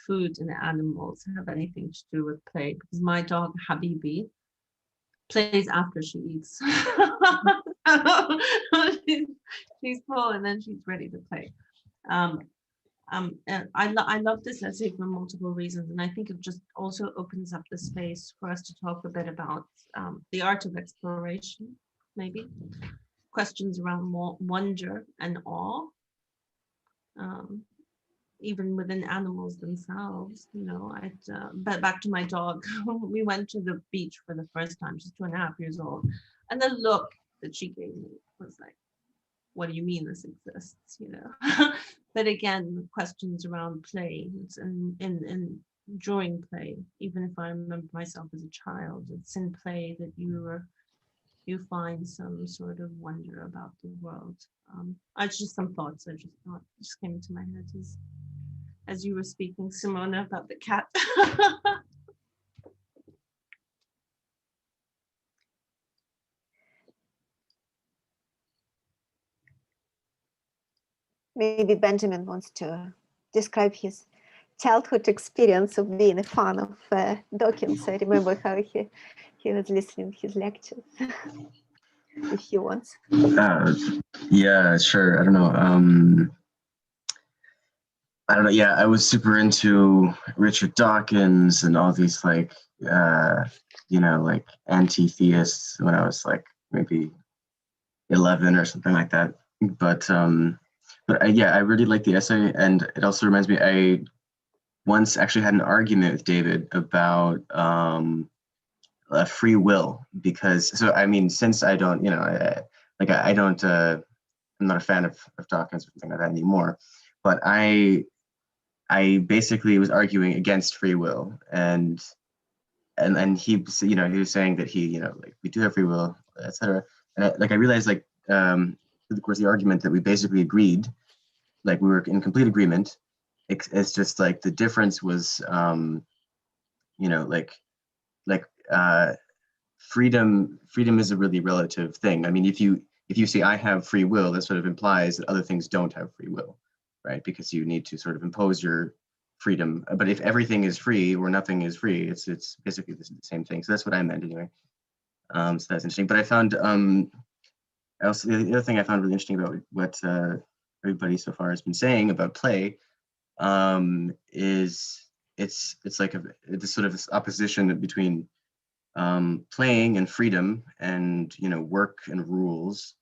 food and animals have anything to do with play, because my dog Habibi plays after she eats. She's full and then she's ready to play. And I love this essay for multiple reasons, and I think it just also opens up the space for us to talk a bit about the art of exploration, maybe questions around more wonder and awe, even within animals themselves. You know, but back to my dog, we went to the beach for the first time. She's 2.5 years old, and the look that she gave me was like, what do you mean this exists, you know? But again, questions around play and during play, even if I remember myself as a child, it's in play that you find some sort of wonder about the world. It's just some thoughts I just thought just came into my head as you were speaking, Simona, about the cat. Maybe Benjamin wants to describe his childhood experience of being a fan of Dawkins. I remember how he was listening to his lectures. If he wants. Yeah, sure. I don't know. Yeah, I was super into Richard Dawkins and all these like anti-theists when I was like maybe 11 or something like that. But I really like the essay, and it also reminds me, I once actually had an argument with David about free will, because since I don't, I'm not a fan of Dawkins or something like that anymore, but I basically was arguing against free will, and he was saying that we do have free will, etc. And I realized through the course of the argument that we basically agreed, we were in complete agreement. It's just like the difference was freedom is a really relative thing. I mean, if you say I have free will, that sort of implies that other things don't have free will, right? Because you need to sort of impose your freedom. But if everything is free or nothing is free, it's basically the same thing. So that's what I meant anyway. So that's interesting. But I found also the other thing I found really interesting about what everybody so far has been saying about play is it's like this sort of this opposition between playing and freedom and work and rules.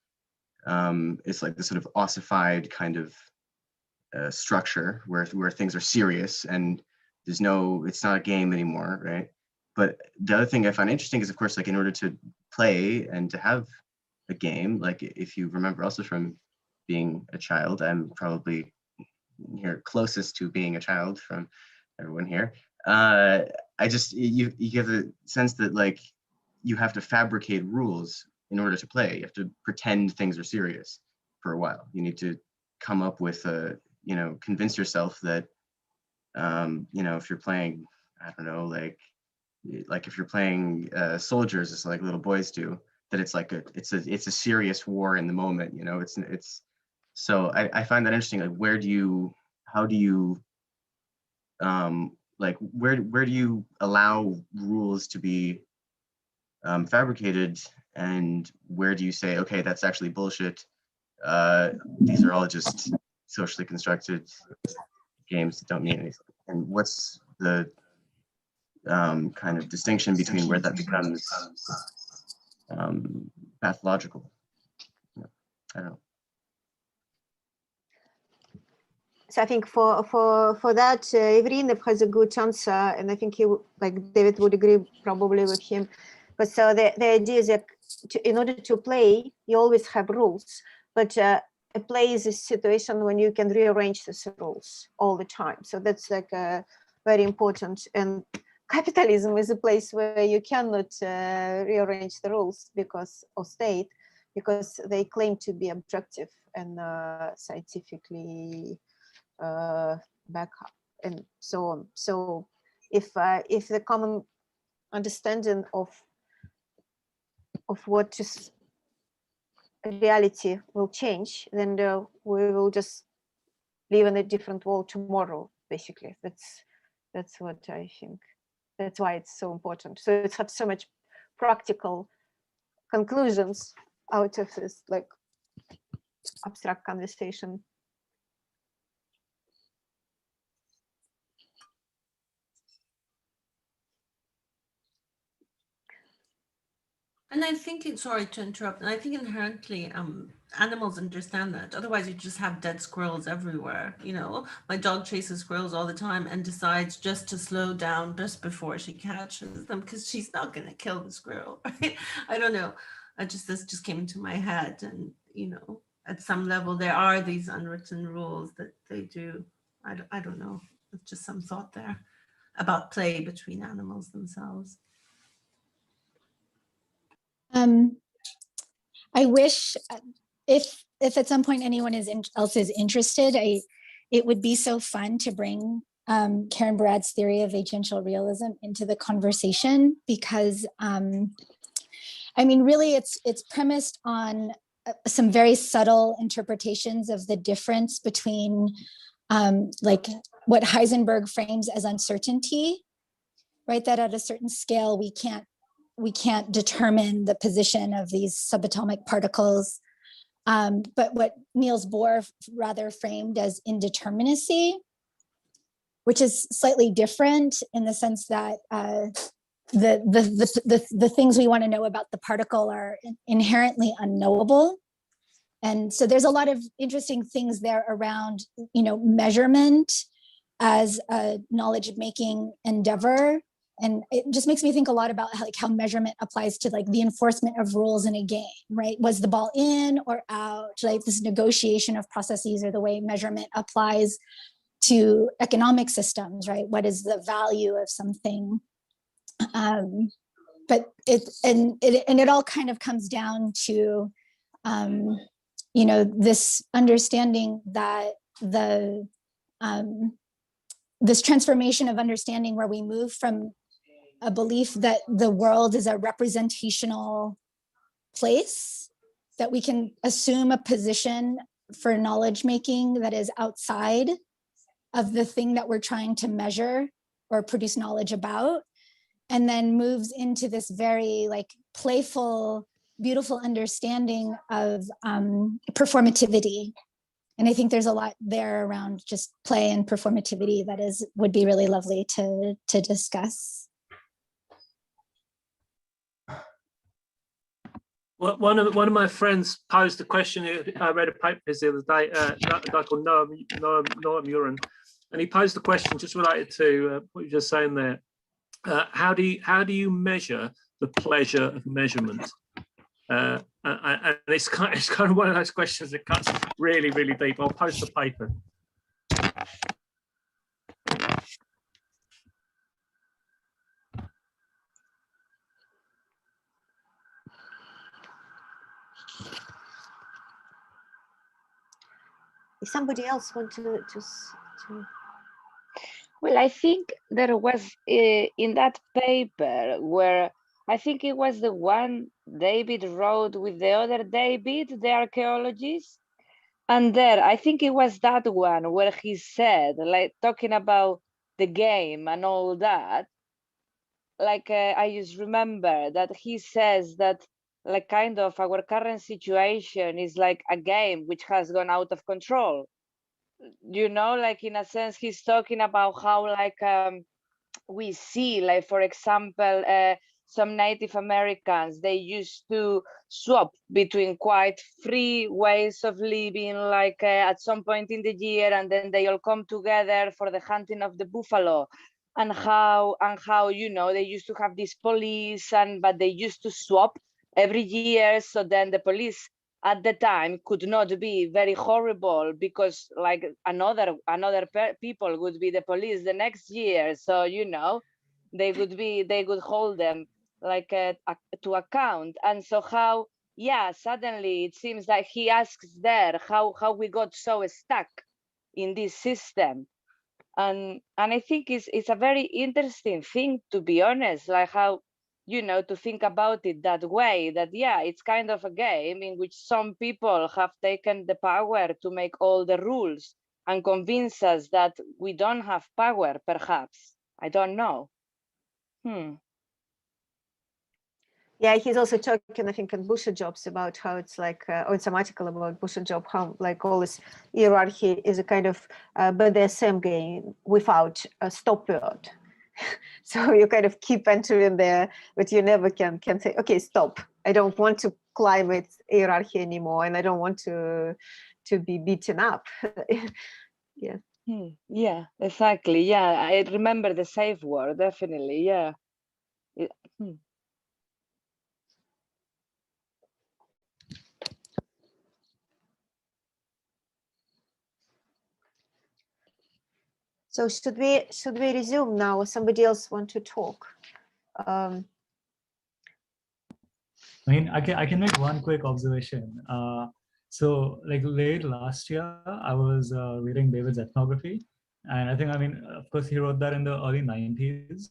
It's like this sort of ossified kind of structure where things are serious and it's not a game anymore, right? But the other thing I find interesting is, of course, in order to play and to have a game, if you remember also from being a child, I'm probably here closest to being a child from everyone here. You get the sense that you have to fabricate rules in order to play. You have to pretend things are serious for a while. You need to come up with convince yourself that if you're playing I don't know, like if you're playing soldiers, it's like little boys do, that it's like it's a serious war in the moment, you know. It's so I find that interesting. Like how do you like where do you allow rules to be fabricated, and where do you say, okay, that's actually bullshit, these are all just socially constructed games that don't mean anything? And what's the kind of distinction between where that becomes pathological? I don't know. So I think for that, Evelyn has a good answer, and I think like David would agree probably with him. But so the idea is that in order to play, you always have rules, but a play is a situation when you can rearrange these rules all the time. So that's like very important. And capitalism is a place where you cannot rearrange the rules of state, because they claim to be objective and scientifically back up and so on. So if the common understanding of what is reality will change, then we will just live in a different world tomorrow. Basically, that's what I think. That's why it's so important. So it has so much practical conclusions out of this like abstract conversation. And I think it's, sorry to interrupt, and I think inherently animals understand that. Otherwise you just have dead squirrels everywhere. You know, my dog chases squirrels all the time and decides just to slow down just before she catches them, because she's not going to kill the squirrel, right? I don't know. This just came into my head. And, you know, at some level there are these unwritten rules that they do. I don't know. It's just some thought there about play between animals themselves. I wish if at some point anyone else is interested, it would be so fun to bring Karen Barad's theory of agential realism into the conversation, because I mean, really, it's premised on some very subtle interpretations of the difference between like what Heisenberg frames as uncertainty, right? That at a certain scale, we can't determine the position of these subatomic particles. But what Niels Bohr rather framed as indeterminacy, which is slightly different in the sense that the things we want to know about the particle are inherently unknowable. And so there's a lot of interesting things there around, you know, measurement as a knowledge making endeavor. And it just makes me think a lot about how measurement applies to like the enforcement of rules in a game, right? Was the ball in or out? Like this negotiation of processes, or the way measurement applies to economic systems, right? What is the value of something? But it all kind of comes down to, you know, this understanding that this transformation of understanding, where we move from a belief that the world is a representational place, that we can assume a position for knowledge making that is outside of the thing that we're trying to measure or produce knowledge about, and then moves into this very like playful, beautiful understanding of performativity. And I think there's a lot there around just play and performativity that would be really lovely to discuss. Well, one of my friends posed a question. I read a paper the other day, a guy called Noam Uren, and he posed a question just related to what you're just saying there. How do you measure the pleasure of measurement? And it's kind of one of those questions that cuts really, really deep. I'll post the paper. If somebody else want to Well, I think there was in that paper where I think it was the one David wrote with the other David, the archaeologist. And there, I think it was that one where he said, like talking about the game and all that, like I just remember that he says that like kind of our current situation is like a game which has gone out of control. You know, like in a sense, he's talking about how like we see, like for example, some Native Americans, they used to swap between quite free ways of living, like at some point in the year, and then they all come together for the hunting of the buffalo. And how you know, they used to have this police, and but they used to swap every year. So then the police at the time could not be very horrible, because like another people would be the police the next year. So you know, they would hold them like to account. And so how, yeah, suddenly it seems like he asks there how we got so stuck in this system. And I think it's a very interesting thing, to be honest, like how, you know, to think about it that way, that yeah, it's kind of a game in which some people have taken the power to make all the rules and convince us that we don't have power, perhaps. I don't know. Yeah, he's also talking, I think, in Busher Jobs about how it's like, or it's an article about Busher Job, how like all this hierarchy is a kind of BDSM game without a stop word. So you kind of keep entering there, but you never can say, okay, stop. I don't want to climb its hierarchy anymore, and I don't want to be beaten up. Yeah. Yeah, exactly. Yeah, I remember the safe word, definitely. Yeah. So should we resume now, or somebody else want to talk? I mean, I can make one quick observation. So like late last year, I was reading David's ethnography. And I think, I mean, of course, he wrote that in the early 90s.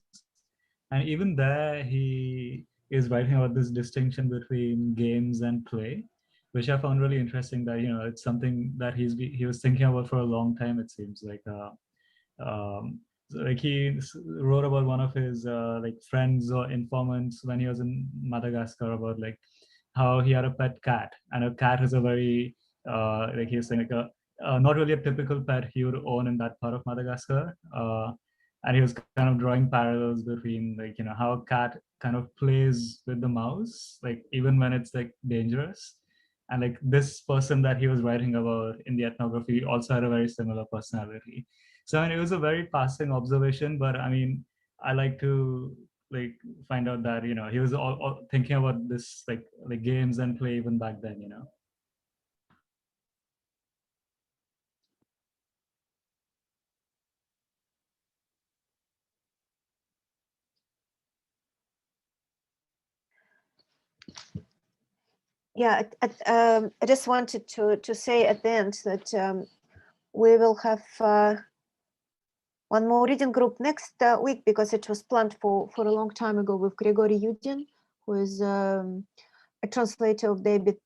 And even there, he is writing about this distinction between games and play, which I found really interesting, that, you know, it's something that he was thinking about for a long time, it seems like. So like he wrote about one of his like friends or informants when he was in Madagascar, about like how he had a pet cat, and a cat is a very like he was saying, like a not really a typical pet he would own in that part of Madagascar. And he was kind of drawing parallels between, like, you know, how a cat kind of plays with the mouse, like even when it's like dangerous. And like this person that he was writing about in the ethnography also had a very similar personality. So I mean, it was a very passing observation, but I mean, I like to like find out that, you know, he was all thinking about this like games and play even back then, you know. Yeah, I just wanted to say at the end that we will have one more reading group next week, because it was planned for a long time ago, with Grigory Yudin, who is a translator of David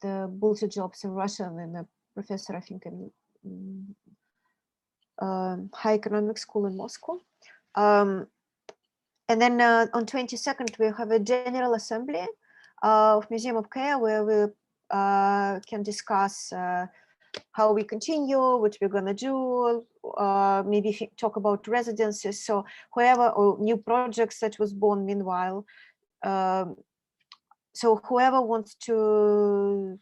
Bultejobs in Russian, and a professor, I think, in High Economic School in Moscow. And then on 22nd, we have a general assembly of Museum of Care, where we can discuss how we continue, what we're gonna do, maybe talk about residencies. So whoever, or new projects that was born meanwhile. So whoever wants to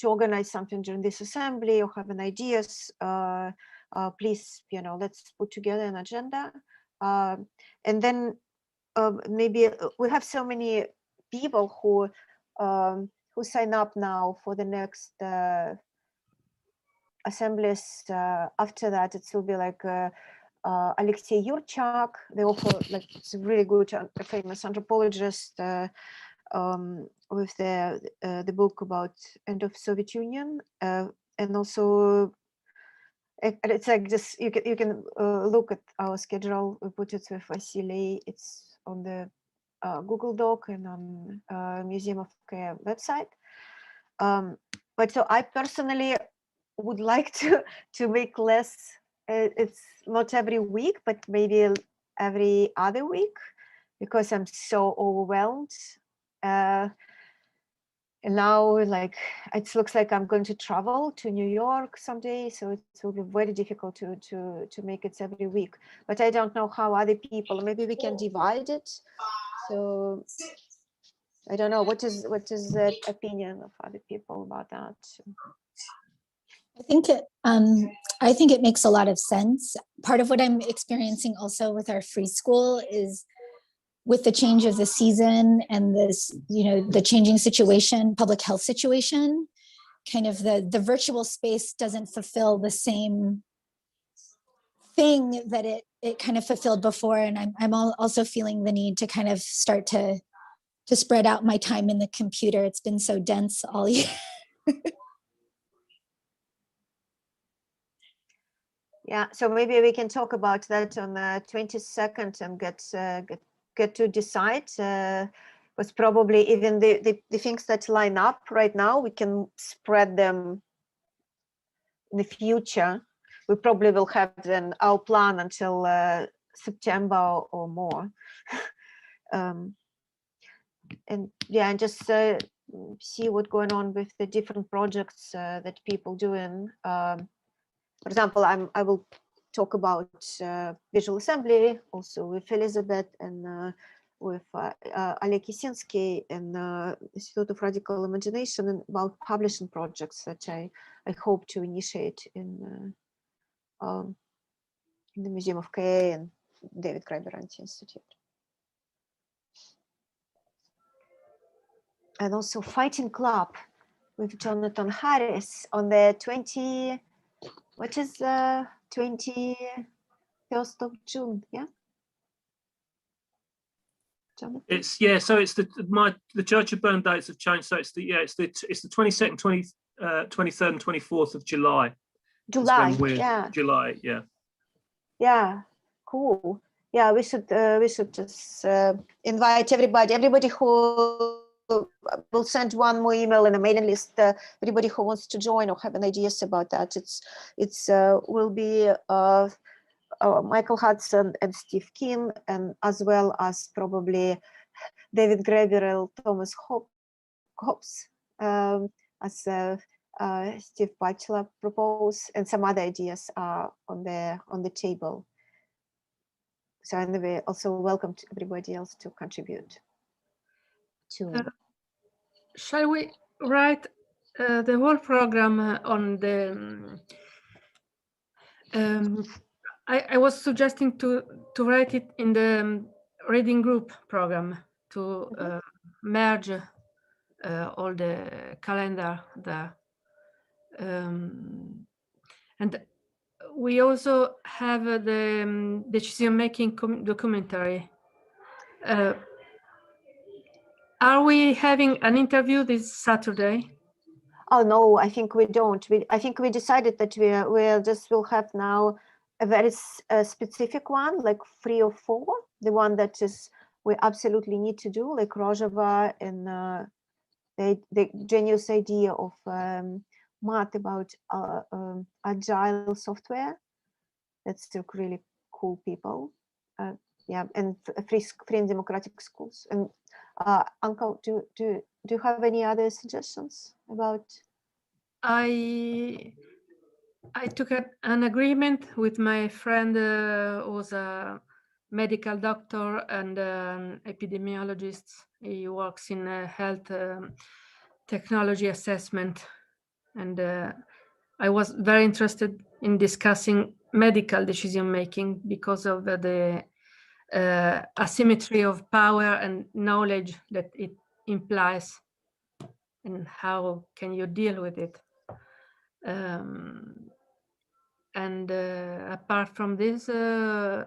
organize something during this assembly, or have an ideas, please, you know, let's put together an agenda. And then maybe we have so many people who sign up now for the next assemblies. After that, it will be like Alexei Yurchak. They offer, like, it's a really good, famous anthropologist with the book about end of Soviet Union, and also It's like just you can look at our schedule. We put it with Vasily. It's on the Google Doc and on Museum of Care website. But so I personally would like to make less. It's not every week, but maybe every other week, because I'm so overwhelmed. And now, like, it looks like I'm going to travel to New York someday, so it will be very difficult to make it every week. But I don't know how other people. Maybe we can divide it. So I don't know what is the opinion of other people about that. I think it makes a lot of sense. Part of what I'm experiencing also with our free school is with the change of the season and this, the changing situation, public health situation, kind of the virtual space doesn't fulfill the same thing that it kind of fulfilled before. And I'm also feeling the need to kind of start to spread out my time in the computer. It's been so dense all year. Yeah, so maybe we can talk about that on the 22nd and get to decide. Because probably even the things that line up right now, we can spread them in the future. We probably will have then our plan until September or more. And yeah, and just see what's going on with the different projects that people doing. For example, I will talk about visual assembly also with Elizabeth and with Oleg Kisinsky and Institute of Radical Imagination, and about publishing projects that I hope to initiate in the Museum of KA and David Graeber Anti-Institute. And also Fighting Club with Jonathan Harris on the 21st of June, yeah? Jonathan? It's so it's the Church of Burn dates have changed. So it's the 22nd, 23rd, and 24th of July. July, yeah. July, yeah. Yeah, cool. Yeah, we should just invite everybody who will send one more email in a mailing list. Everybody who wants to join or have any ideas about that. It's will be Michael Hudson and Steve Kim, and as well as probably David Graeber, Thomas Hobbs, as Steve Batchelor proposed, and some other ideas are on the table. So anyway, also welcome to everybody else to contribute to. Shall we write the whole program on the? I was suggesting to write it in the reading group program to merge all the calendar there. And we also have the decision-making documentary. Are we having an interview this Saturday? Oh no, I think we don't. I think we decided that we'll have now a very specific one, like 3 or 4. The one that is we absolutely need to do, like Rojava and the genius idea of Matt about agile software. That's really cool people. Yeah, and free and democratic schools. And Uncle, do you have any other suggestions about? I took an agreement with my friend who's a medical doctor and epidemiologist. He works in health technology assessment, and I was very interested in discussing medical decision making because of the asymmetry of power and knowledge that it implies, and how can you deal with it. And apart from this, I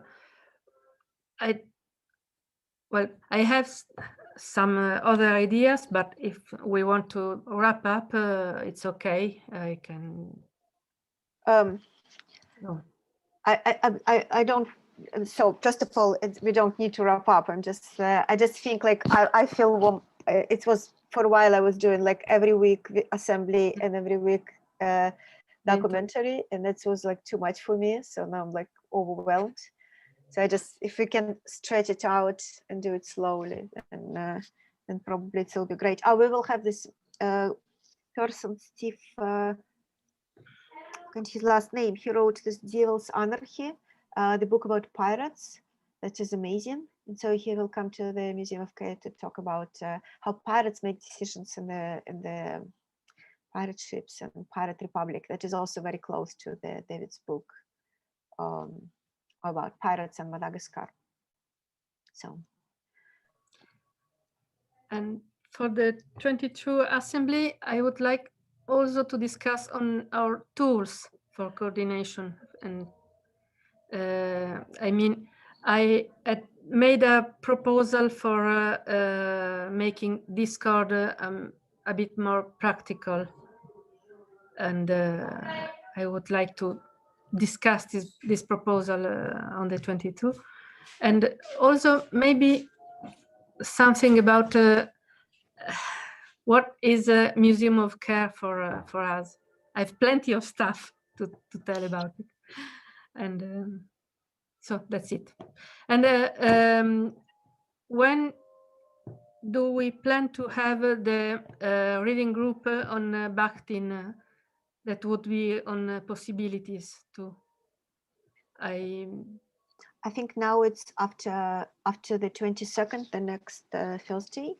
have some other ideas, but if we want to wrap up, it's okay. I can. No. I don't. So first of all, we don't need to wrap up. I just think like I feel it was for a while I was doing like every week assembly and every week documentary, and that was like too much for me. So now I'm like overwhelmed. So if we can stretch it out and do it slowly, then probably it will be great. Oh, we will have this person, Steve, and his last name. He wrote this Devil's Anarchy, the book about pirates. That is amazing. And so he will come to the Museum of Care to talk about how pirates make decisions in the pirate ships and Pirate Republic. That is also very close to David's book about pirates and Madagascar. So. And for the 22 assembly, I would like also to discuss on our tools for coordination. And I mean, I had made a proposal for making Discord a bit more practical. And I would like to discuss this proposal on the 22. And also maybe something about what is a Museum of Care for us. I have plenty of stuff to tell about it. And so that's it. And when do we plan to have the reading group on Bakhtin that would be on possibilities too? I think now it's after the 22nd, the next Thursday.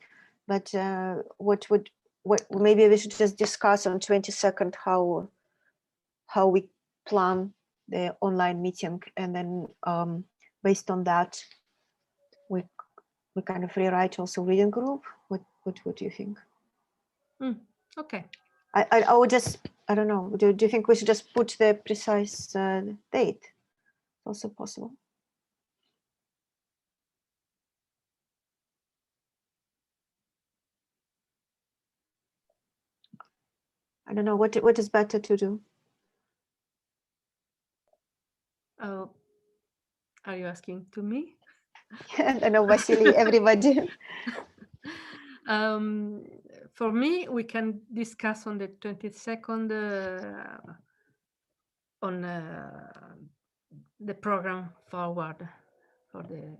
But what maybe we should just discuss on 22nd how we plan the online meeting, and then based on that we kind of rewrite also reading group. What do you think? Okay. I would just, I don't know, do you think we should just put the precise date? Also possible. I don't know what is better to do. Oh, are you asking to me? I know, Vasily, everybody. For me, we can discuss on the 22nd on the program forward for the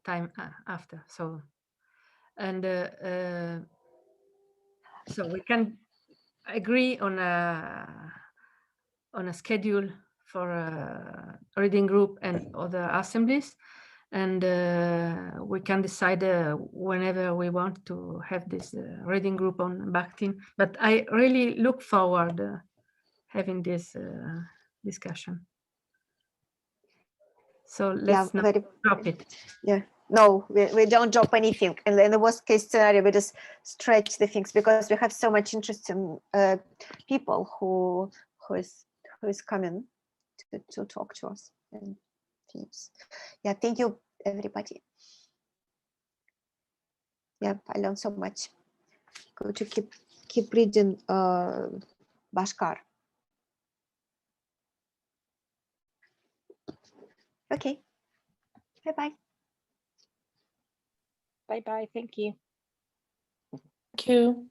time after. So, and so we can agree on a schedule for a reading group and other assemblies, and we can decide whenever we want to have this reading group on Bakhtin. But I really look forward having this discussion. So let's not drop it. Yeah, no, we don't drop anything. And in the worst case scenario, we just stretch the things, because we have so much interesting people who is coming to talk to us and themes. Yeah, thank you, everybody. Yeah, I learned so much. Go to keep reading Bashkar. Okay. Bye-bye. Bye-bye. Thank you. Thank you.